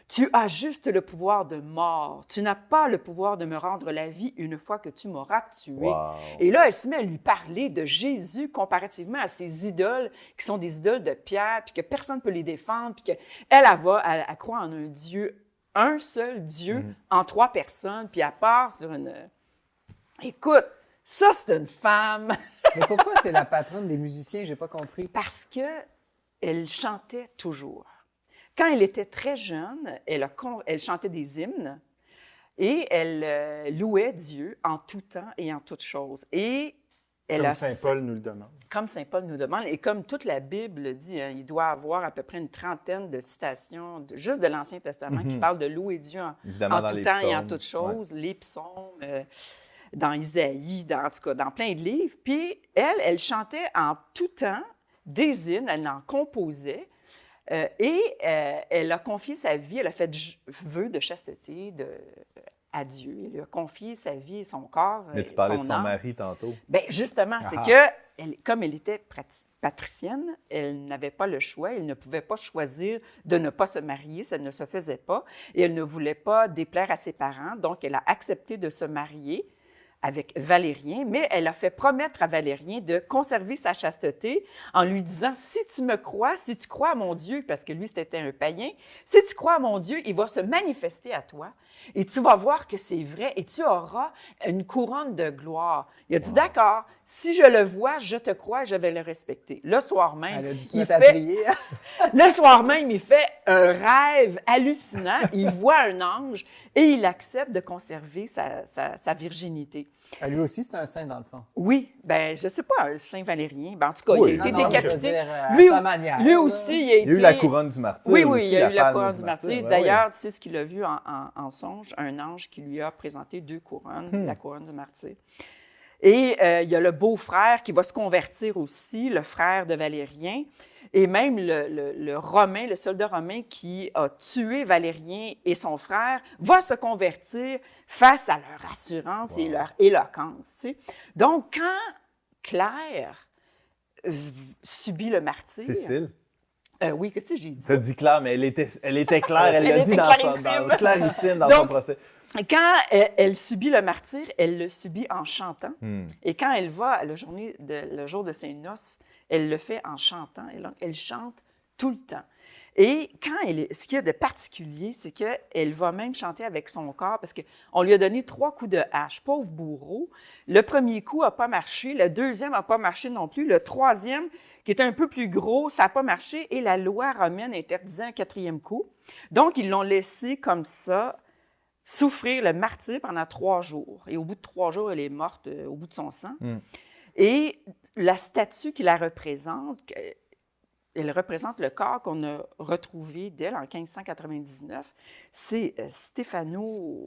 Tu as juste le pouvoir de mort. Tu n'as pas le pouvoir de me rendre la vie une fois que tu m'auras tué. Wow. » Et là, elle se met à lui parler de Jésus comparativement à ses idoles, qui sont des idoles de pierre, puis que personne ne peut les défendre, puis qu'elle elle croit en un Dieu, un seul Dieu, en 3 personnes, puis elle part sur une... Écoute, ça, c'est une femme. Mais pourquoi c'est la patronne des musiciens? J'ai pas compris. Parce qu'elle chantait toujours. Quand elle était très jeune, elle chantait des hymnes et elle louait Dieu en tout temps et en toutes choses. Et comme Saint Paul nous le demande. Comme Saint Paul nous le demande. Et comme toute la Bible dit, hein, il doit avoir à peu près une trentaine de citations, juste de l'Ancien Testament, qui parlent de louer Dieu en tout temps et en toutes choses. Les psaumes, dans Isaïe, en tout cas, dans plein de livres. Puis elle chantait en tout temps des hymnes, elle en composait. Elle a confié sa vie, elle a fait vœu de chasteté à Dieu. Elle a confié sa vie et son corps. Mais tu parlais de son mari tantôt. Bien, justement, c'est que, comme elle était patricienne, elle n'avait pas le choix, elle ne pouvait pas choisir de ne pas se marier, ça ne se faisait pas, et elle ne voulait pas déplaire à ses parents, donc elle a accepté de se marier avec Valérien, mais elle a fait promettre à Valérien de conserver sa chasteté en lui disant « Si tu me crois, si tu crois à mon Dieu, parce que lui, c'était un païen, si tu crois à mon Dieu, il va se manifester à toi et tu vas voir que c'est vrai et tu auras une couronne de gloire. » Il a dit « D'accord, si je le vois, je te crois et je vais le respecter. » Le soir même, le soir même, il fait un rêve hallucinant. Il voit un ange et il accepte de conserver sa virginité. Lui aussi, c'est un saint, dans le fond. Oui, bien, je ne sais pas, un saint Valérien. Ben, en tout cas, il a été décapité. À sa manière. Lui aussi, il a été... Il y a eu la couronne du martyr. Oui, aussi, il y a eu la couronne du martyr. Ouais, d'ailleurs, tu sais ce qu'il a vu en songe? Un ange qui lui a présenté 2 couronnes, la couronne du martyr. Et il y a le beau-frère qui va se convertir aussi, le frère de Valérien. Et même le soldat romain qui a tué Valérien et son frère va se convertir face à leur assurance et leur éloquence. Tu sais. Donc, quand Claire subit le martyre... Cécile? Oui, qu'est-ce que j'ai dit? Tu as dit Claire, mais elle était claire. Elle l'a dit clarissime dans son procès. Quand elle subit le martyre, elle le subit en chantant. Et quand elle va le jour de ses noces, elle le fait en chantant. Elle chante tout le temps. Et ce qu'il y a de particulier, c'est qu'elle va même chanter avec son corps parce qu'on lui a donné 3 coups de hache. Pauvre bourreau. Le premier coup n'a pas marché. Le deuxième n'a pas marché non plus. Le troisième, qui était un peu plus gros, ça n'a pas marché. Et la loi romaine interdisait un 4e coup. Donc, ils l'ont laissé comme ça souffrir le martyre pendant 3 jours. Et au bout de 3 jours, elle est morte au bout de son sang. Et la statue qui la représente, elle représente le corps qu'on a retrouvé d'elle en 1599. C'est Stefano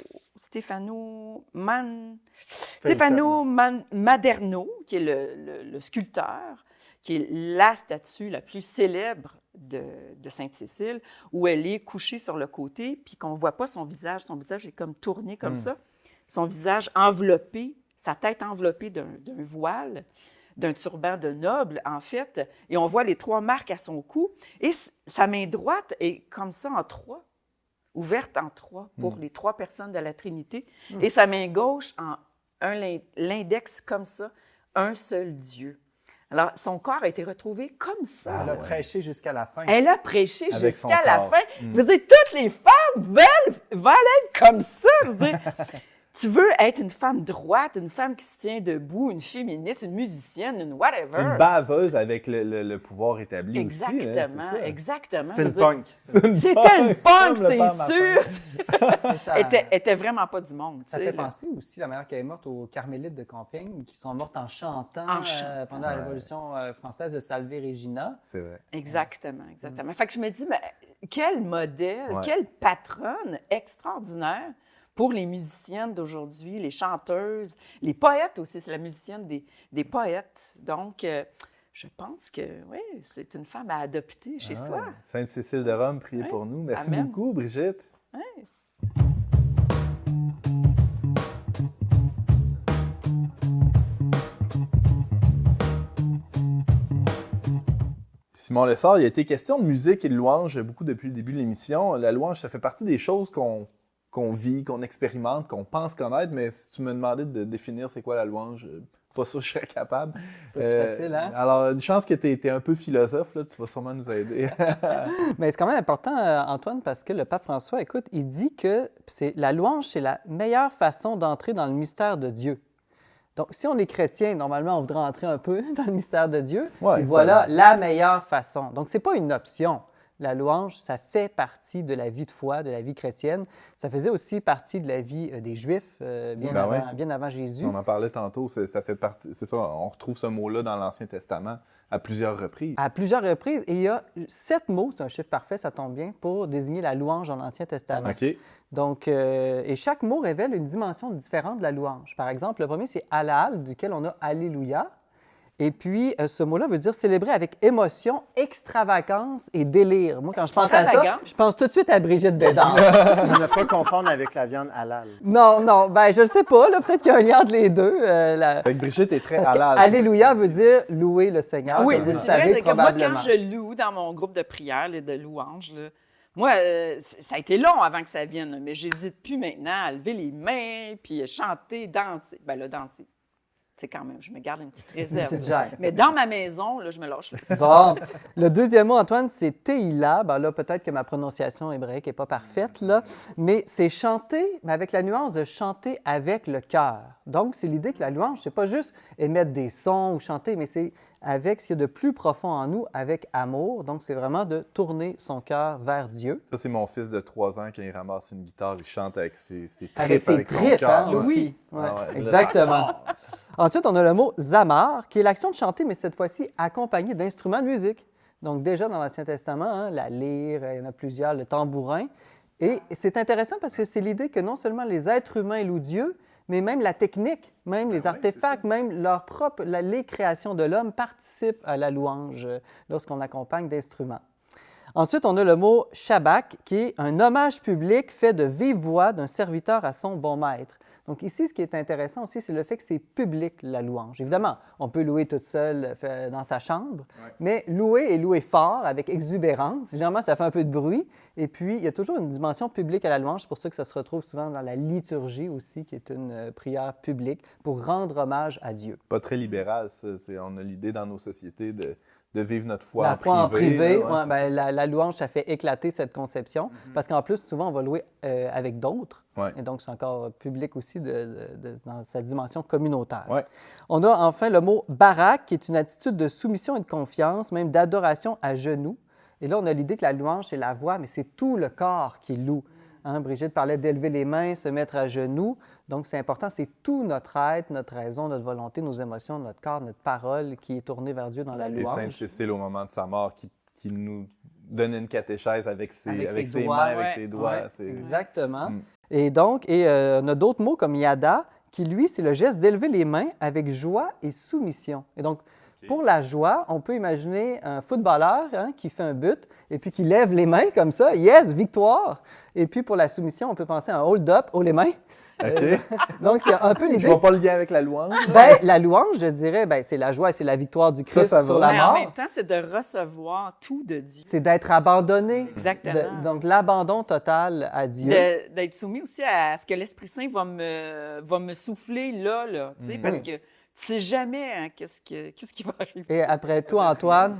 Maderno, qui est le sculpteur, qui est la statue la plus célèbre de Sainte-Cécile, où elle est couchée sur le côté, puis qu'on ne voit pas son visage. Son visage est comme tourné comme ça. Son visage enveloppé, sa tête enveloppée d'un voile, d'un turban de noble, en fait. Et on voit les 3 marques à son cou. Et sa main droite est comme ça en 3, ouverte en 3 pour les 3 personnes de la Trinité. Et sa main gauche en l'index comme ça, un seul Dieu. Alors, son corps a été retrouvé comme ça. Elle a prêché jusqu'à la fin. Elle a prêché Avec jusqu'à son la corps. fin. Je veux dire, toutes les femmes veulent être comme ça. Je veux dire, tu veux être une femme droite, une femme qui se tient debout, une féministe, une musicienne, une whatever. Une baveuse avec le pouvoir établi aussi. Exactement, exactement. C'est une punk. C'était une punk, c'est sûr. Elle était vraiment pas du monde. Ça fait penser aussi, la manière qu'elle est morte aux Carmélites de Compiègne, qui sont mortes en chantant, pendant la Révolution française de Salve Regina. C'est vrai. Exactement. Fait que je me dis, mais quel modèle, quelle patronne extraordinaire pour les musiciennes d'aujourd'hui, les chanteuses, les poètes aussi. C'est la musicienne des poètes. Donc, je pense que, oui, c'est une femme à adopter chez soi. Sainte-Cécile de Rome, priez pour nous. Merci beaucoup, Brigitte. Ouais. Simon Lessard, il a été question de musique et de louange beaucoup depuis le début de l'émission. La louange, ça fait partie des choses qu'on vit, qu'on expérimente, qu'on pense connaître, mais si tu me demandais de définir c'est quoi la louange, pas sûr que je serais capable. Pas si facile, hein? Alors, une chance que tu es un peu philosophe, là, tu vas sûrement nous aider. Mais c'est quand même important, Antoine, parce que le pape François, écoute, il dit que la louange, c'est la meilleure façon d'entrer dans le mystère de Dieu. Donc, si on est chrétien, normalement, on voudrait entrer un peu dans le mystère de Dieu. Ouais, et voilà la meilleure façon. Donc, ce n'est pas une option. La louange, ça fait partie de la vie de foi, de la vie chrétienne. Ça faisait aussi partie de la vie des Juifs bien avant Jésus. On en parlait tantôt, ça fait partie, c'est ça, on retrouve ce mot-là dans l'Ancien Testament à plusieurs reprises. À plusieurs reprises. Et il y a 7 mots, c'est un chiffre parfait, ça tombe bien, pour désigner la louange dans l'Ancien Testament. OK. Donc, et chaque mot révèle une dimension différente de la louange. Par exemple, le premier, c'est « halal », duquel on a « alléluia ». Et puis, ce mot-là veut dire célébrer avec émotion, extravagance et délire. Moi, quand je pense à ça, je pense tout de suite à Brigitte Bédard. Ne pas confondre avec la viande halal. Non, ben je ne sais pas. Peut-être qu'il y a un lien entre les deux. Brigitte est très Parce halal. Alléluia veut dire louer le Seigneur. Oui, vous le c'est savez vrai que moi, probablement. quand je loue dans mon groupe de prière, de louanges, là, moi, ça a été long avant que ça vienne, mais j'hésite plus maintenant à lever les mains, puis chanter, danser. Ben là, danser. C'est quand même, je me garde une petite réserve. Une petite gêne. Mais dans ma maison, là, je me lâche. Bon, le deuxième mot, Antoine, c'est Tehillah. Ben là, peut-être que ma prononciation hébraïque n'est pas parfaite, là, mais c'est chanter, mais avec la nuance de chanter avec le cœur. Donc, c'est l'idée que la louange, c'est pas juste émettre des sons ou chanter, mais c'est avec ce qu'il y a de plus profond en nous, avec amour. Donc, c'est vraiment de tourner son cœur vers Dieu. Ça, c'est mon fils de 3 ans, quand il ramasse une guitare, il chante avec ses tripes, Avec ses son tripes, cœur. hein, Ouais. aussi. Ouais, Ah ouais, exactement. Ensuite, on a le mot zamar, qui est l'action de chanter, mais cette fois-ci accompagné d'instruments de musique. Donc, déjà dans l'Ancien Testament, hein, la lyre, il y en a plusieurs, le tambourin. Et c'est intéressant parce que c'est l'idée que non seulement les êtres humains louent Dieu, mais même la technique, même les oui, artefacts, même les créations de l'homme participent à la louange lorsqu'on accompagne d'instruments. Ensuite, on a le mot « shabak » qui est un hommage public fait de vive voix d'un serviteur à son bon maître. Donc ici, ce qui est intéressant aussi, c'est le fait que c'est public, la louange. Évidemment, on peut louer toute seule dans sa chambre, mais louer et louer fort, avec exubérance. Généralement, ça fait un peu de bruit. Et puis, il y a toujours une dimension publique à la louange. C'est pour ça que ça se retrouve souvent dans la liturgie aussi, qui est une prière publique pour rendre hommage à Dieu. Pas très libéral, ça. On a l'idée dans nos sociétés de vivre notre foi La foi en privé, là, ben, la louange, ça fait éclater cette conception, parce qu'en plus, souvent, on va louer avec d'autres, et donc c'est encore public aussi dans sa dimension communautaire. Ouais. On a enfin le mot « barak », qui est une attitude de soumission et de confiance, même d'adoration à genoux. Et là, on a l'idée que la louange, c'est la voix, mais c'est tout le corps qui loue. Hein, Brigitte parlait d'élever les mains, se mettre à genoux. Donc, c'est important, c'est tout notre être, notre raison, notre volonté, nos émotions, notre corps, notre parole qui est tournée vers Dieu dans la Et louange. Sainte Cécile, au moment de sa mort, qui nous donne une catéchèse avec ses doigts, mains, avec ses doigts. Ouais, exactement. Et donc, on a d'autres mots comme yada, qui, lui, c'est le geste d'élever les mains avec joie et soumission. Et donc, pour la joie, on peut imaginer un footballeur qui fait un but et puis qui lève les mains comme ça. Yes, victoire! Et puis pour la soumission, on peut penser à un hold-up, haut les mains. OK. Donc, c'est un peu l'idée. Je vois pas le lien avec la louange. Ben, la louange, je dirais, c'est la joie et c'est la victoire du Christ Ça sur va. la Mais mort. en même temps, c'est de recevoir tout de Dieu. C'est d'être abandonné. Exactement. Donc, l'abandon total à Dieu. D'être soumis aussi à ce que l'Esprit Saint va me souffler là, tu sais, parce que tu sais jamais qu'est-ce qui va arriver. Et après tout, Antoine,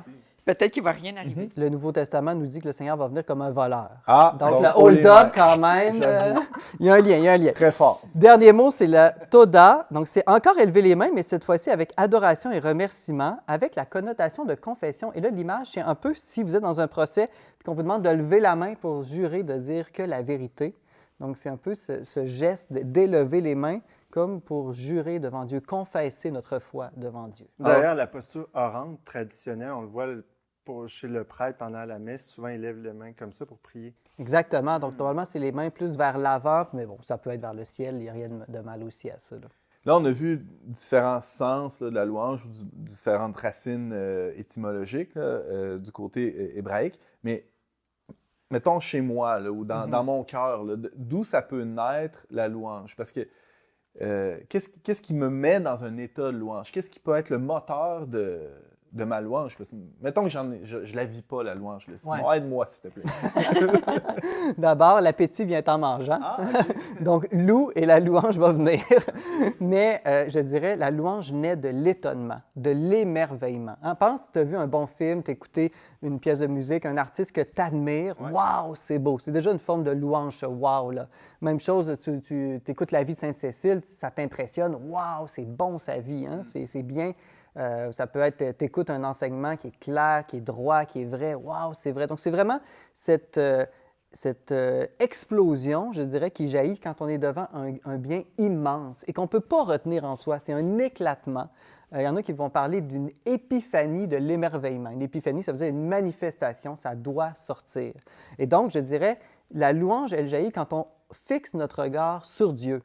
Peut-être qu'il ne va rien arriver. le Nouveau Testament nous dit que le Seigneur va venir comme un voleur. Donc, le hold-up, quand même, il y a un lien, Très fort. Dernier mot, c'est le toda. Donc, c'est encore élever les mains, mais cette fois-ci avec adoration et remerciement, avec la connotation de confession. Et là, l'image, c'est un peu si vous êtes dans un procès et qu'on vous demande de lever la main pour jurer de dire que la vérité. Donc, c'est un peu ce geste d'élever les mains comme pour jurer devant Dieu, confesser notre foi devant Dieu. D'ailleurs, la posture orante traditionnelle, on le voit chez le prêtre pendant la messe, souvent il lève les mains comme ça pour prier. Exactement. Donc, normalement, c'est les mains plus vers l'avant, mais bon, ça peut être vers le ciel. Il n'y a rien de mal aussi à ça. Là, on a vu différents sens de la louange, ou différentes racines étymologiques du côté hébraïque, mais mettons chez moi, là, ou dans mon cœur, d'où ça peut naître la louange? Parce que qu'est-ce qui me met dans un état de louange? Qu'est-ce qui peut être le moteur de ma louange? Parce que, mettons que je la vis pas, la louange. Là. Simon, aide-moi, s'il te plaît. D'abord, l'appétit vient en mangeant. Donc, loue et la louange va venir. Mais je dirais, la louange naît de l'étonnement, de l'émerveillement. Pense, tu as vu un bon film, tu as écouté une pièce de musique, un artiste que tu admires. Waouh, c'est beau. C'est déjà une forme de louange, ce wow là. Même chose, tu écoutes la vie de Sainte-Cécile, ça t'impressionne. Waouh, c'est bon sa vie, c'est bien. Ça peut être, tu écoutes un enseignement qui est clair, qui est droit, qui est vrai. Waouh, c'est vrai. Donc, c'est vraiment cette explosion, je dirais, qui jaillit quand on est devant un bien immense et qu'on ne peut pas retenir en soi. C'est un éclatement. Il y en a qui vont parler d'une épiphanie de l'émerveillement. Une épiphanie, ça veut dire une manifestation, ça doit sortir. Et donc, je dirais, la louange, elle jaillit quand on fixe notre regard sur Dieu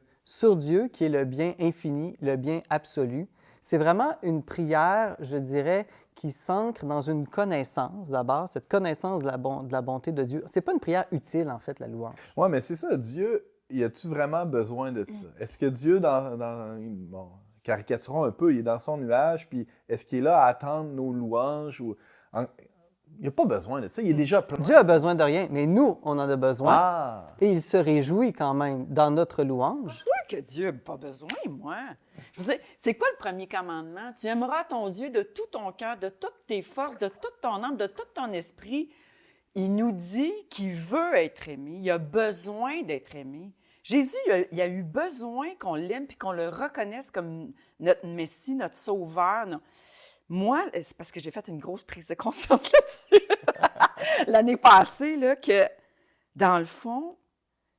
qui est le bien infini, le bien absolu. C'est vraiment une prière, je dirais, qui s'ancre dans une connaissance d'abord, cette connaissance de la bonté de Dieu. C'est pas une prière utile, en fait, la louange. Oui, mais c'est ça. Dieu, y a-tu vraiment besoin de ça? Est-ce que Dieu, bon, caricaturons un peu, il est dans son nuage, puis est-ce qu'il est là à attendre nos louanges? Il n'y a pas besoin de ça, il est déjà plein. Dieu a besoin de rien, mais nous, on en a besoin. Ah! Et il se réjouit quand même dans notre louange. C'est sûr que Dieu n'a pas besoin, moi. Je veux dire, c'est quoi le premier commandement? Tu aimeras ton Dieu de tout ton cœur, de toutes tes forces, de toute ton âme, de tout ton esprit. Il nous dit qu'il veut être aimé. Il a besoin d'être aimé. Jésus, il a eu besoin qu'on l'aime puis qu'on le reconnaisse comme notre Messie, notre Sauveur. Moi, c'est parce que j'ai fait une grosse prise de conscience là-dessus l'année passée, là, que dans le fond,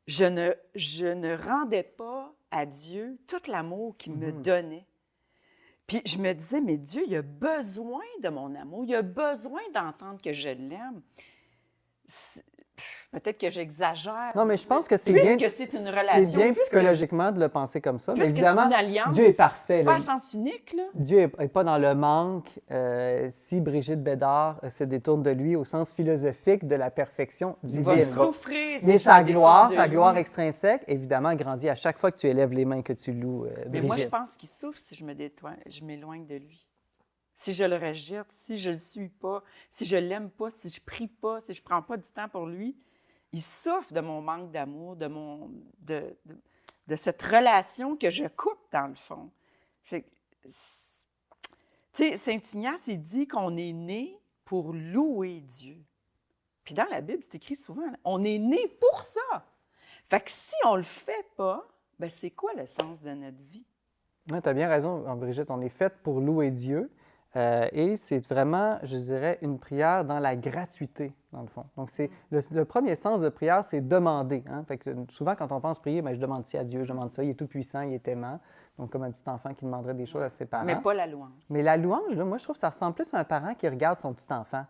je ne rendais pas à Dieu tout l'amour qu'il me donnait. Puis je me disais, mais Dieu, il a besoin de mon amour, il a besoin d'entendre que je l'aime. Peut-être que j'exagère. Non, mais je pense que c'est bien. Puisque c'est une relation. C'est bien puisque- psychologiquement de le penser comme ça. Mais puisque évidemment, c'est une alliance, Dieu est parfait. C'est pas là. à sens unique, là. Dieu n'est pas dans le manque. Si Brigitte Bédard se détourne de lui au sens philosophique de la perfection Il va divine. souffrir. si Mais ça sa dépend de gloire lui. extrinsèque, évidemment, grandit à chaque fois que tu élèves les mains que tu loues Mais Brigitte. moi, je pense qu'il souffre si je m'éloigne de lui. Si je le rejette, si je le suis pas, si je l'aime pas, si je prie pas, si je prends pas du temps pour lui, il souffre de mon manque d'amour, de cette relation que je coupe dans le fond. Fait que, tu sais, Saint Ignace, il dit qu'on est né pour louer Dieu. Puis dans la Bible, c'est écrit souvent, on est né pour ça. Fait que si on le fait pas, ben c'est quoi le sens de notre vie? Oui, tu as bien raison, Brigitte. On est fait pour louer Dieu. Et c'est vraiment, je dirais, une prière dans la gratuité, dans le fond. Donc, c'est le premier sens de prière, c'est demander. Hein? Fait que souvent, quand on pense prier, bien, je demande ci à Dieu, je demande ça. Il est tout-puissant, il est aimant. Donc, comme un petit enfant qui demanderait des choses à ses parents. Mais pas la louange. Mais la louange, là, moi, je trouve que ça ressemble plus à un parent qui regarde son petit enfant.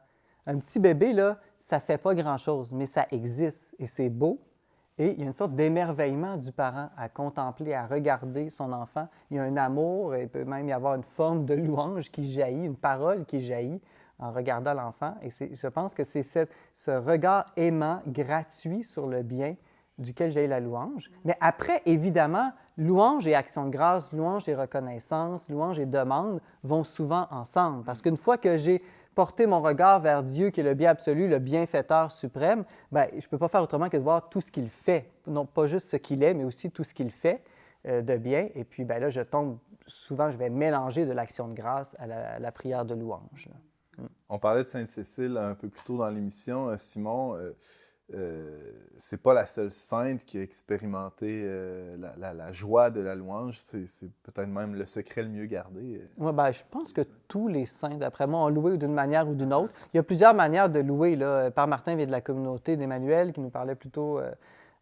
Un petit bébé, là, ça fait pas grand-chose, mais ça existe et c'est beau. Et il y a une sorte d'émerveillement du parent à contempler, à regarder son enfant. Il y a un amour, et il peut même y avoir une forme de louange qui jaillit, une parole qui jaillit en regardant l'enfant. Et je pense que c'est ce regard aimant, gratuit sur le bien duquel jaillit la louange. Mais après, évidemment, louange et action de grâce, louange et reconnaissance, louange et demande vont souvent ensemble. Parce qu'une fois que j'ai porté mon regard vers Dieu, qui est le bien absolu, le bienfaiteur suprême, bien, je ne peux pas faire autrement que de voir tout ce qu'il fait. Non pas juste ce qu'il est, mais aussi tout ce qu'il fait de bien. Et puis bien, là, souvent, je vais mélanger de l'action de grâce à la prière de louange. On parlait de Sainte-Cécile un peu plus tôt dans l'émission. Simon, c'est pas la seule sainte qui a expérimenté la joie de la louange. C'est peut-être même le secret le mieux gardé. Oui, bien, je pense que tous les saints, d'après moi, ont loué d'une manière ou d'une autre. Il y a plusieurs manières de louer. Là. Père Martin vient de la communauté d'Emmanuel, qui nous parlait plutôt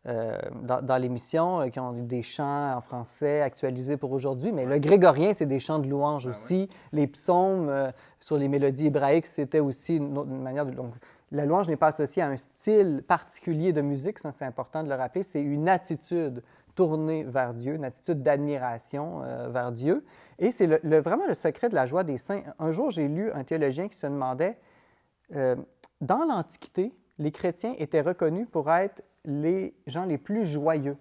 dans l'émission, qui ont des chants en français actualisés pour aujourd'hui. Mais le grégorien, c'est des chants de louange aussi. Les psaumes sur les mélodies hébraïques, c'était aussi une manière de... Donc, la louange n'est pas associée à un style particulier de musique, ça c'est important de le rappeler, c'est une attitude tournée vers Dieu, une attitude d'admiration vers Dieu. Et c'est vraiment le secret de la joie des saints. Un jour, j'ai lu un théologien qui se demandait, dans l'Antiquité, les chrétiens étaient reconnus pour être les gens les plus joyeux.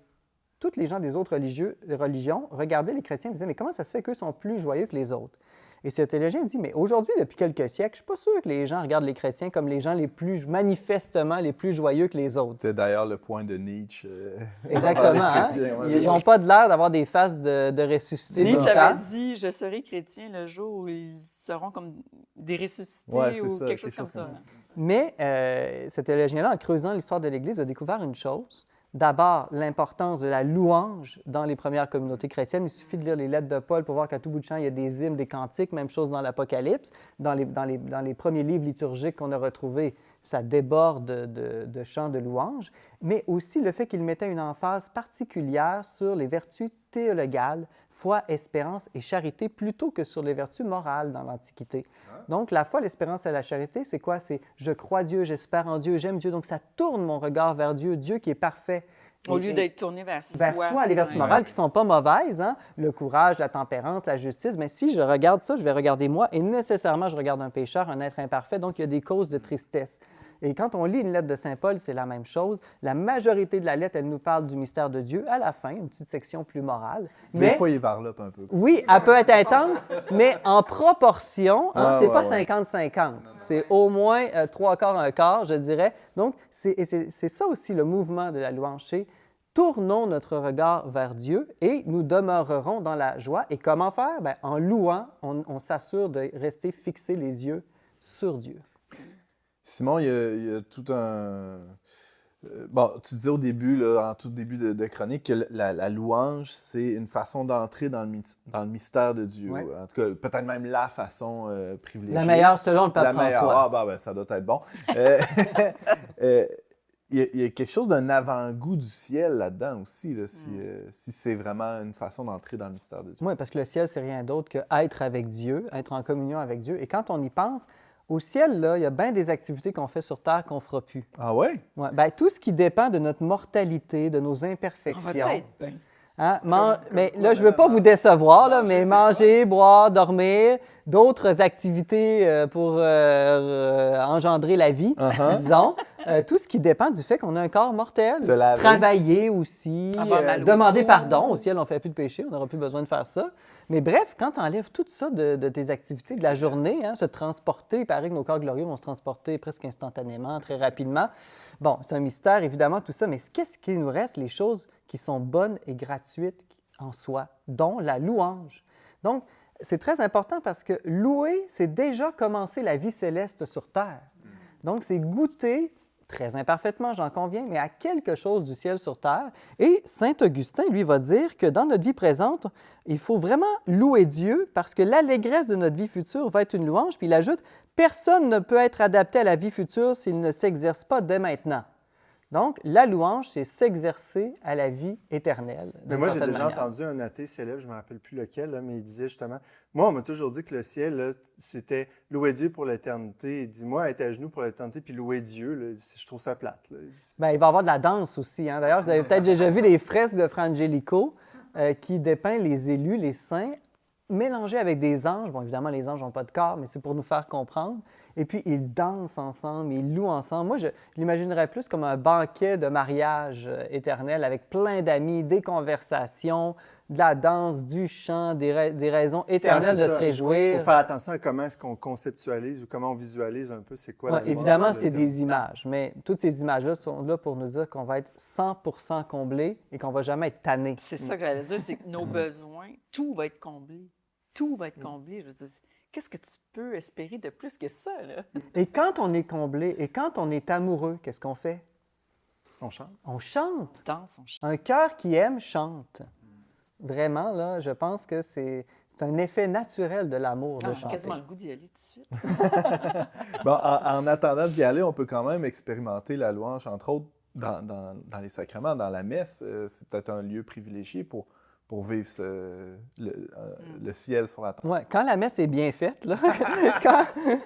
Tous les gens des autres religions regardaient les chrétiens et disaient « Mais comment ça se fait qu'eux sont plus joyeux que les autres? » Et ce théologien dit, mais aujourd'hui, depuis quelques siècles, je ne suis pas sûr que les gens regardent les chrétiens comme les gens les plus, manifestement, les plus joyeux que les autres. C'était d'ailleurs le point de Nietzsche. Exactement. Hein? Ils n'ont pas de l'air d'avoir des faces de ressuscités. Nietzsche avait dit, je serai chrétien le jour où ils seront comme des ressuscités ou quelque chose comme ça. Mais ce théologien-là, en creusant l'histoire de l'Église, a découvert une chose. D'abord, l'importance de la louange dans les premières communautés chrétiennes. Il suffit de lire les lettres de Paul pour voir qu'à tout bout de champ, il y a des hymnes, des cantiques, même chose dans l'Apocalypse. Dans les premiers livres liturgiques qu'on a retrouvés, ça déborde de chants de louange. Mais aussi le fait qu'il mettait une emphase particulière sur les vertus théologales, foi, espérance et charité, plutôt que sur les vertus morales dans l'Antiquité. Donc, la foi, l'espérance et la charité, c'est quoi? C'est « je crois Dieu, j'espère en Dieu, j'aime Dieu ». Donc, ça tourne mon regard vers Dieu, Dieu qui est parfait. Au lieu d'être tourné vers soi. Vers soi, les vertus morales qui ne sont pas mauvaises, hein? Le courage, la tempérance, la justice. Mais si je regarde ça, je vais regarder moi et nécessairement, je regarde un pécheur, un être imparfait. Donc, il y a des causes de tristesse. Et quand on lit une lettre de Saint Paul, c'est la même chose. La majorité de la lettre, elle nous parle du mystère de Dieu. À la fin, une petite section plus morale. Des fois, il varlope un peu. Oui, elle peut être intense, mais en proportion, hein, c'est pas 50-50. C'est au moins 3/4, 1/4, je dirais. Donc, c'est ça aussi le mouvement de la louange. C'est tournons notre regard vers Dieu et nous demeurerons dans la joie. Et comment faire? Bien, en louant, on s'assure de rester fixer les yeux sur Dieu. Simon, il y a tout un... Bon, tu disais au début, là, en tout début de chronique, que la louange, c'est une façon d'entrer dans le mystère de Dieu. Ouais. En tout cas, peut-être même la façon privilégiée. La meilleure selon le pape La meilleure. François. Ah, ben, ça doit être bon. Il y a quelque chose d'un avant-goût du ciel là-dedans aussi, là, si c'est vraiment une façon d'entrer dans le mystère de Dieu. Oui, parce que le ciel, c'est rien d'autre que être avec Dieu, être en communion avec Dieu. Et quand on y pense, Au ciel, là, il y a bien des activités qu'on fait sur Terre qu'on ne fera plus. Ah ouais? Ouais, ben, tout ce qui dépend de notre mortalité, de nos On va imperfections. être bien. Hein, mais là, je ne veux pas vous décevoir, là, mais manger, boire, dormir, d'autres activités pour engendrer la vie, disons. Tout ce qui dépend du fait qu'on a un corps mortel. Se laver. Travailler aussi, Avoir mal au demander cou. pardon. Au ciel, on ne fait plus de péché, on n'aura plus besoin de faire ça. Mais bref, quand tu enlèves tout ça de tes activités de la journée, hein, se transporter, il paraît que nos corps glorieux vont se transporter presque instantanément, très rapidement. Bon, c'est un mystère, évidemment, tout ça, mais qu'est-ce qui nous reste? Les choses qui sont bonnes et gratuites en soi, dont la louange. Donc, c'est très important parce que louer, c'est déjà commencer la vie céleste sur terre. Donc, c'est goûter, très imparfaitement, j'en conviens, mais à quelque chose du ciel sur terre. Et saint Augustin, lui, va dire que dans notre vie présente, il faut vraiment louer Dieu parce que l'allégresse de notre vie future va être une louange. Puis il ajoute, personne ne peut être adapté à la vie future s'il ne s'exerce pas dès maintenant. Donc, la louange, c'est s'exercer à la vie éternelle. Mais moi, j'ai déjà entendu un athée célèbre, je ne me rappelle plus lequel, là, mais il disait justement, moi, on m'a toujours dit que le ciel, là, c'était louer Dieu pour l'éternité. Il dit, moi, être à genoux pour l'éternité, puis louer Dieu, là, je trouve ça plate. Là. Bien, il va y avoir de la danse aussi. Hein? D'ailleurs, vous avez peut-être déjà vu les fresques de Fra Angelico qui dépeint les élus, les saints, mélangés avec des anges. Bon, évidemment, les anges n'ont pas de corps, mais c'est pour nous faire comprendre. Et puis, ils dansent ensemble, ils louent ensemble. Moi, je l'imaginerais plus comme un banquet de mariage éternel avec plein d'amis, des conversations, de la danse, du chant, des raisons éternelles de se réjouir. Il faut faire attention à comment est-ce qu'on conceptualise ou comment on visualise un peu c'est quoi la louange. Évidemment, c'est des images, mais toutes ces images-là sont là pour nous dire qu'on va être 100% comblé et qu'on ne va jamais être tanné. C'est ça que j'allais dire, c'est que nos besoins, tout va être comblé. Tout va être comblé. Je veux dire, qu'est-ce que tu peux espérer de plus que ça, là? Et quand on est comblé et quand on est amoureux, qu'est-ce qu'on fait? On chante. On chante. Danse, on chante. Un cœur qui aime chante. Vraiment, là, je pense que c'est un effet naturel de l'amour de J'ai chanter. quasiment le goût d'y aller tout de suite. Bon, en attendant d'y aller, on peut quand même expérimenter la louange, entre autres, dans les sacrements, dans la messe. C'est peut-être un lieu privilégié pour vivre le ciel sur la terre. Oui, quand la messe est bien faite, là,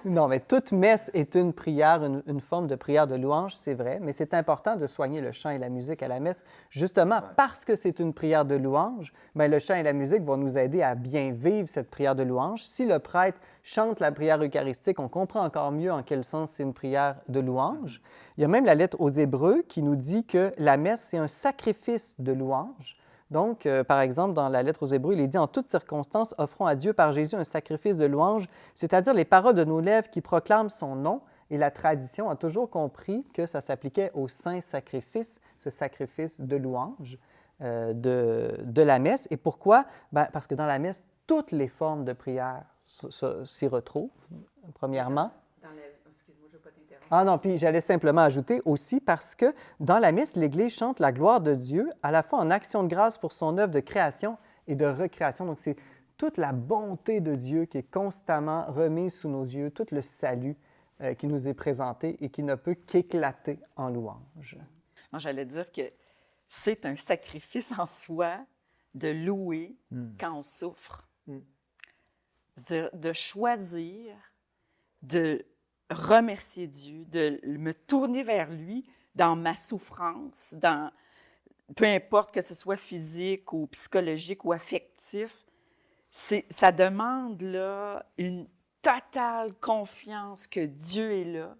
non, mais toute messe est une prière, une forme de prière de louange, c'est vrai, mais c'est important de soigner le chant et la musique à la messe, justement parce que c'est une prière de louange, bien, le chant et la musique vont nous aider à bien vivre cette prière de louange. Si le prêtre chante la prière eucharistique, on comprend encore mieux en quel sens c'est une prière de louange. Il y a même la lettre aux Hébreux qui nous dit que la messe, c'est un sacrifice de louange. Donc, par exemple, dans la lettre aux Hébreux, il est dit « En toutes circonstances, offrons à Dieu par Jésus un sacrifice de louange, c'est-à-dire les paroles de nos lèvres qui proclament son nom. » Et la tradition a toujours compris que ça s'appliquait au saint sacrifice, ce sacrifice de louange de la messe. Et pourquoi? Bien, parce que dans la messe, toutes les formes de prière s'y retrouvent, premièrement. Excuse-moi, je ne veux pas t'interrompre. Ah non, puis j'allais simplement ajouter aussi parce que dans la messe, l'Église chante la gloire de Dieu à la fois en action de grâce pour son œuvre de création et de recréation. Donc, c'est toute la bonté de Dieu qui est constamment remise sous nos yeux, tout le salut qui nous est présenté et qui ne peut qu'éclater en louange. Non, j'allais dire que c'est un sacrifice en soi de louer quand on souffre. De choisir de remercier Dieu, de me tourner vers lui dans ma souffrance, peu importe que ce soit physique ou psychologique ou affectif, ça demande là, une totale confiance que Dieu est là,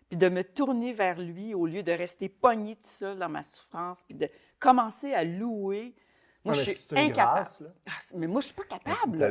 puis de me tourner vers lui au lieu de rester pogné tout seul dans ma souffrance, puis de commencer à louer. Moi, je suis incapable. Grâce, là. Mais moi, je ne suis pas capable. Tu Je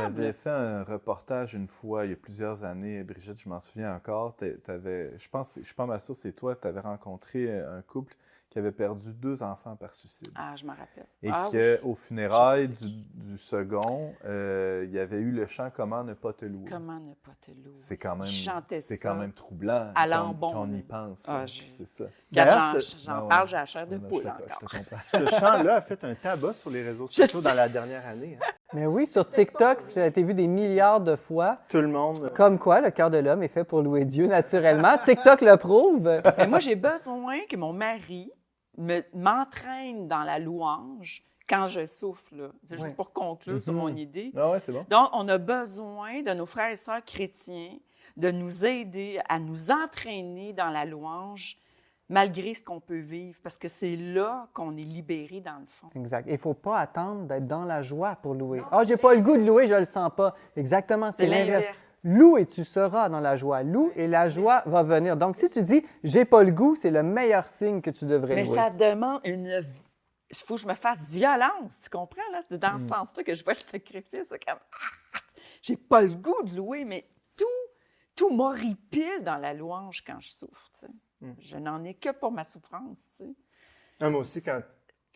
avais fait un reportage une fois, il y a plusieurs années, Brigitte, je m'en souviens encore. Je suis pas mal sûr que c'est toi, tu avais rencontré un couple qui avait perdu 2 enfants par suicide. Ah, je m'en rappelle. Et oui. qu'au funérailles du second, il y avait eu le chant « Comment ne pas te louer ». Comment ne pas te louer? C'est quand même, chantais c'est ça quand même troublant à quand l'ambon. on y pense. Ah, là. j'ai- C'est ça. Quand D'ailleurs, j'en Ouais, parle, ouais. j'ai la chair de Non, poule je te encore. comprends. Ce chant-là a fait un tabac sur les réseaux Je sociaux sais. dans la dernière année. Hein. Mais oui, sur TikTok, ça a été vu des milliards de fois. Tout le monde. Comme quoi, le cœur de l'homme est fait pour louer Dieu naturellement. TikTok le prouve. Mais moi, j'ai besoin que mon mari m'entraîne dans la louange quand je souffle. Là. C'est juste Ouais. pour conclure sur mon idée. Ah ouais, c'est bon. Donc, on a besoin de nos frères et sœurs chrétiens de nous aider à nous entraîner dans la louange malgré ce qu'on peut vivre, parce que c'est là qu'on est libéré dans le fond. Exact. Il ne faut pas attendre d'être dans la joie pour louer. « Ah, j'ai pas le goût de louer, je le sens pas. » Exactement, c'est l'inverse. Loue et tu seras dans la joie. Loue et la joie va venir. Donc, si tu dis « j'ai pas le goût », c'est le meilleur signe que tu devrais louer. Mais ça demande il faut que je me fasse violence, tu comprends? Là? C'est dans ce sens-là que je vois le sacrifice. C'est comme, j'ai pas le goût de louer, mais tout m'horripile dans la louange quand je souffre. Tu sais. Je n'en ai que pour ma souffrance. Tu sais. Moi aussi, quand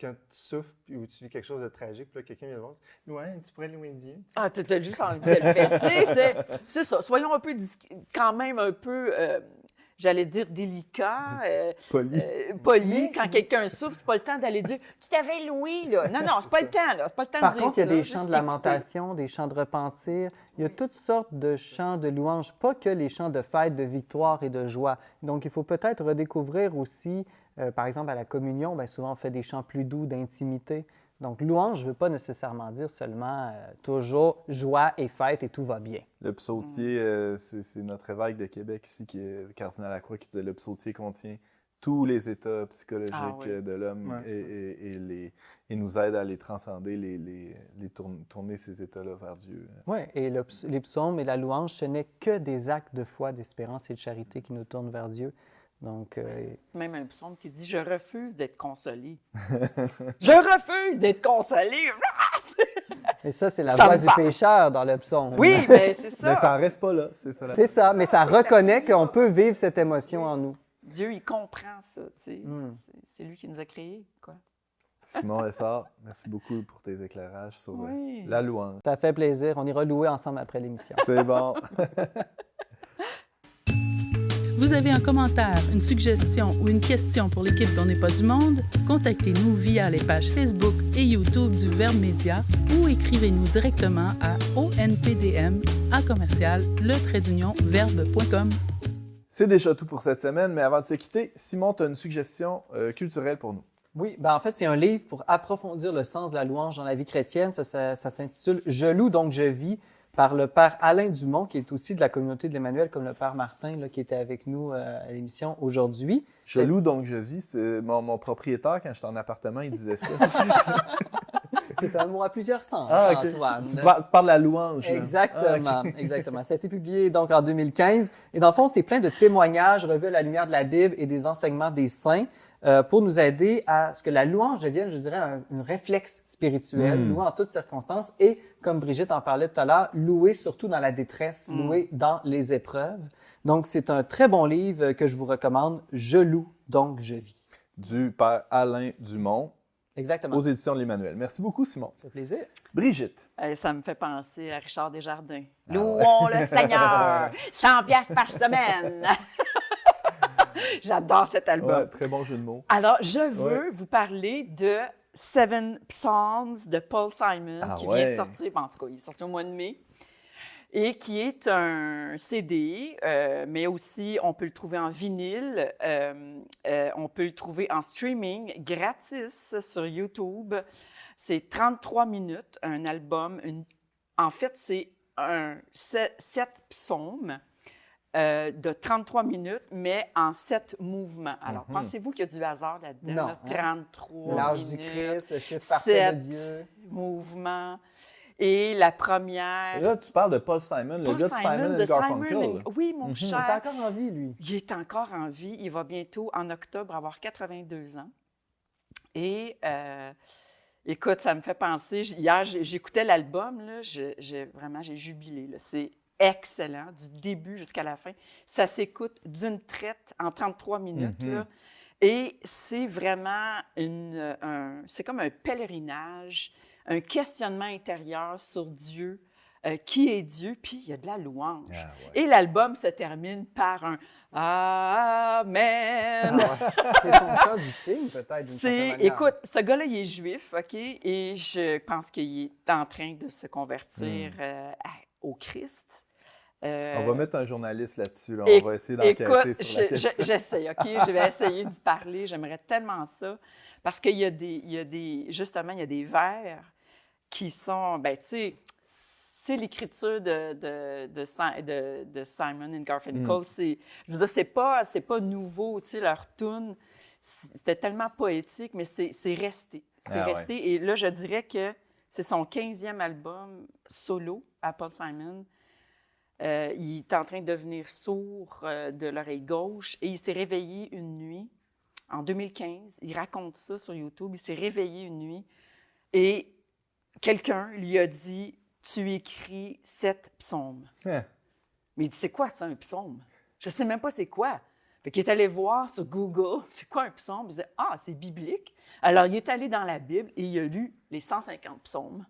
tu souffres ou tu vis quelque chose de tragique, puis là, quelqu'un vient te voir, ouais, tu pourrais louer Dieu. Ah, tu as juste envie de le fesser. Tu sais. C'est ça. Soyons un peu quand même un peu... j'allais dire délicat, poli. Quand quelqu'un souffre, c'est pas le temps d'aller dire « Tu t'avais loué, là! » Non, c'est pas le temps, là. C'est pas le temps de dire ça. Par contre, il y a des chants de lamentation, des chants de repentir. Il y a toutes sortes de chants de louange, pas que les chants de fête, de victoire et de joie. Donc, il faut peut-être redécouvrir aussi, par exemple, à la communion, bien souvent, on fait des chants plus doux, d'intimité. Donc, louange ne veut pas nécessairement dire seulement toujours joie et fête et tout va bien. Le psautier, c'est notre évêque de Québec ici, qui est Cardinal Lacroix, qui disait le psautier contient tous les états psychologiques de l'homme et nous aide à les transcender, tourner ces états-là vers Dieu. Oui, et les psaumes et la louange, ce n'est que des actes de foi, d'espérance et de charité qui nous tournent vers Dieu. Donc, même un psaume qui dit « Je refuse d'être consolé. » Je refuse d'être consolé! Et ça, c'est la voix du pécheur dans le psaume. Oui, mais c'est ça. Mais ça n'en reste pas là, c'est ça. C'est ça, mais ça reconnaît qu'on peut vivre cette émotion en nous. Dieu, il comprend ça, tu sais. C'est lui qui nous a créés, quoi. Simon Lessard, merci beaucoup pour tes éclairages sur la louange. Ça fait plaisir. On ira louer ensemble après l'émission. C'est bon. Vous avez un commentaire, une suggestion ou une question pour l'équipe d'On n'est pas du monde? Contactez-nous via les pages Facebook et YouTube du Verbe Média ou écrivez-nous directement à onpdm@verbe.com. C'est déjà tout pour cette semaine, mais avant de se quitter, Simon, tu as une suggestion culturelle pour nous. Oui, ben en fait, c'est un livre pour approfondir le sens de la louange dans la vie chrétienne. Ça s'intitule « Je loue donc je vis » par le père Alain Dumont, qui est aussi de la communauté de l'Emmanuel, comme le père Martin, là, qui était avec nous à l'émission aujourd'hui. Je loue donc je vis. C'est mon propriétaire, quand j'étais en appartement, il disait ça. C'est un mot à plusieurs sens, okay. Antoine. Tu parles de la louange. Exactement, okay. Exactement. Ça a été publié donc en 2015. Et dans le fond, c'est plein de témoignages revus à la lumière de la Bible et des enseignements des saints pour nous aider à ce que la louange devienne, je dirais, un réflexe spirituel, louer en toutes circonstances et, comme Brigitte en parlait tout à l'heure, louer surtout dans la détresse, louer dans les épreuves. Donc, c'est un très bon livre que je vous recommande, « Je loue, donc je vis ». Du père Alain Dumont. Exactement. Aux éditions de l'Emmanuel. Merci beaucoup, Simon. Ça fait plaisir. Brigitte. Ça me fait penser à Richard Desjardins. Louons le Seigneur! 100 piastres par semaine! J'adore cet album. Ouais, très bon jeu de mots. Alors, je veux vous parler de Seven Psalms de Paul Simon, qui vient de sortir, en tout cas, il est sorti au mois de mai, et qui est un CD, mais aussi on peut le trouver en vinyle, on peut le trouver en streaming gratis sur YouTube. C'est 33 minutes, un album. En fait, c'est 7 psaumes de 33 minutes, mais en 7 mouvements. Alors, pensez-vous qu'il y a du hasard là-dedans? Non. 33 L'âge minutes, du Christ, le chiffre parfait de Dieu. 7 mouvements. Et la première... Là, tu parles de Paul Simon, le gars de Simon and Garfunkel. Oui, mon cher. Il est encore en vie, lui. Il est encore en vie. Il va bientôt, en octobre, avoir 82 ans. Et... écoute, ça me fait penser, hier, j'écoutais l'album, là, j'ai jubilé. Là. C'est excellent, du début jusqu'à la fin. Ça s'écoute d'une traite en 33 minutes. Là, et c'est vraiment c'est comme un pèlerinage, un questionnement intérieur sur Dieu. Qui est Dieu, puis il y a de la louange. Ah, ouais. Et l'album se termine par un « Amen ». C'est son chant du cygne, peut-être, d'une certaine manière. Écoute, ce gars-là, il est juif, OK? Et je pense qu'il est en train de se convertir au Christ. On va mettre un journaliste là-dessus. Là. On va essayer d'enquêter sur la question. J'essaie, OK? Je vais essayer d'y parler. J'aimerais tellement ça. Parce qu'il y a des... Justement, il y a des vers qui sont... Ben, tu sais... sais, l'écriture de Simon and Garfunkel, je veux dire, c'est pas nouveau, tu sais, leur tune, c'était tellement poétique, mais c'est resté. C'est resté. Ouais. Et là, je dirais que c'est son 15e album solo à Paul Simon. Il est en train de devenir sourd de l'oreille gauche et il s'est réveillé une nuit, en 2015. Il raconte ça sur YouTube. Il s'est réveillé une nuit et quelqu'un lui a dit « Tu écris 7 psaumes. » Mais il dit « C'est quoi ça, un psaume? Je ne sais même pas c'est quoi. » Fait qu'il est allé voir sur Google, c'est quoi un psaume? Il disait, c'est biblique. Alors, il est allé dans la Bible et il a lu les 150 psaumes.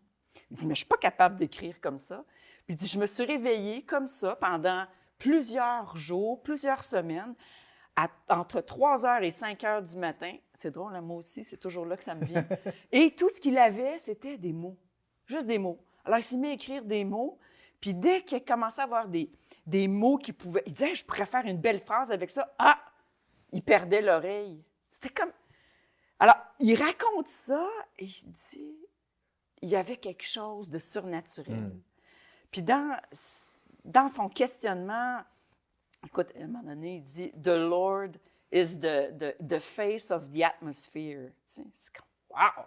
Il dit, mais je ne suis pas capable d'écrire comme ça. Puis il dit, je me suis réveillé comme ça pendant plusieurs jours, plusieurs semaines, entre 3h et 5h du matin. C'est drôle, moi aussi, c'est toujours là que ça me vient. Et tout ce qu'il avait, c'était des mots, juste des mots. Alors, il s'est mis à écrire des mots. Puis dès qu'il a commencé à avoir des mots qu'il pouvait... Il disait, je pourrais faire une belle phrase avec ça. Il perdait l'oreille. C'était comme... Alors, il raconte ça et il dit, il y avait quelque chose de surnaturel. Puis dans son questionnement, écoute, à un moment donné, il dit, « The Lord is the face of the atmosphere. » Tu sais, c'est comme, wow!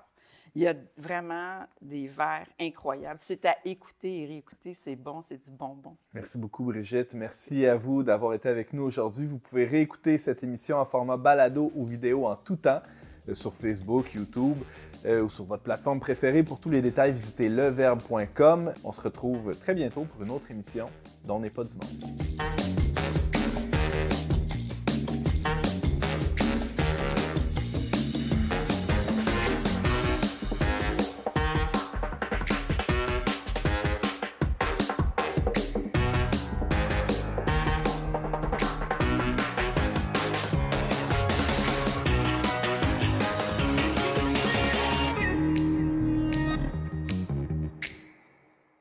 Il y a vraiment des vers incroyables. C'est à écouter et réécouter, c'est bon, c'est du bonbon. Merci beaucoup, Brigitte. Merci à vous d'avoir été avec nous aujourd'hui. Vous pouvez réécouter cette émission en format balado ou vidéo en tout temps sur Facebook, YouTube ou sur votre plateforme préférée. Pour tous les détails, visitez leverbe.com. On se retrouve très bientôt pour une autre émission dont n'est pas du monde.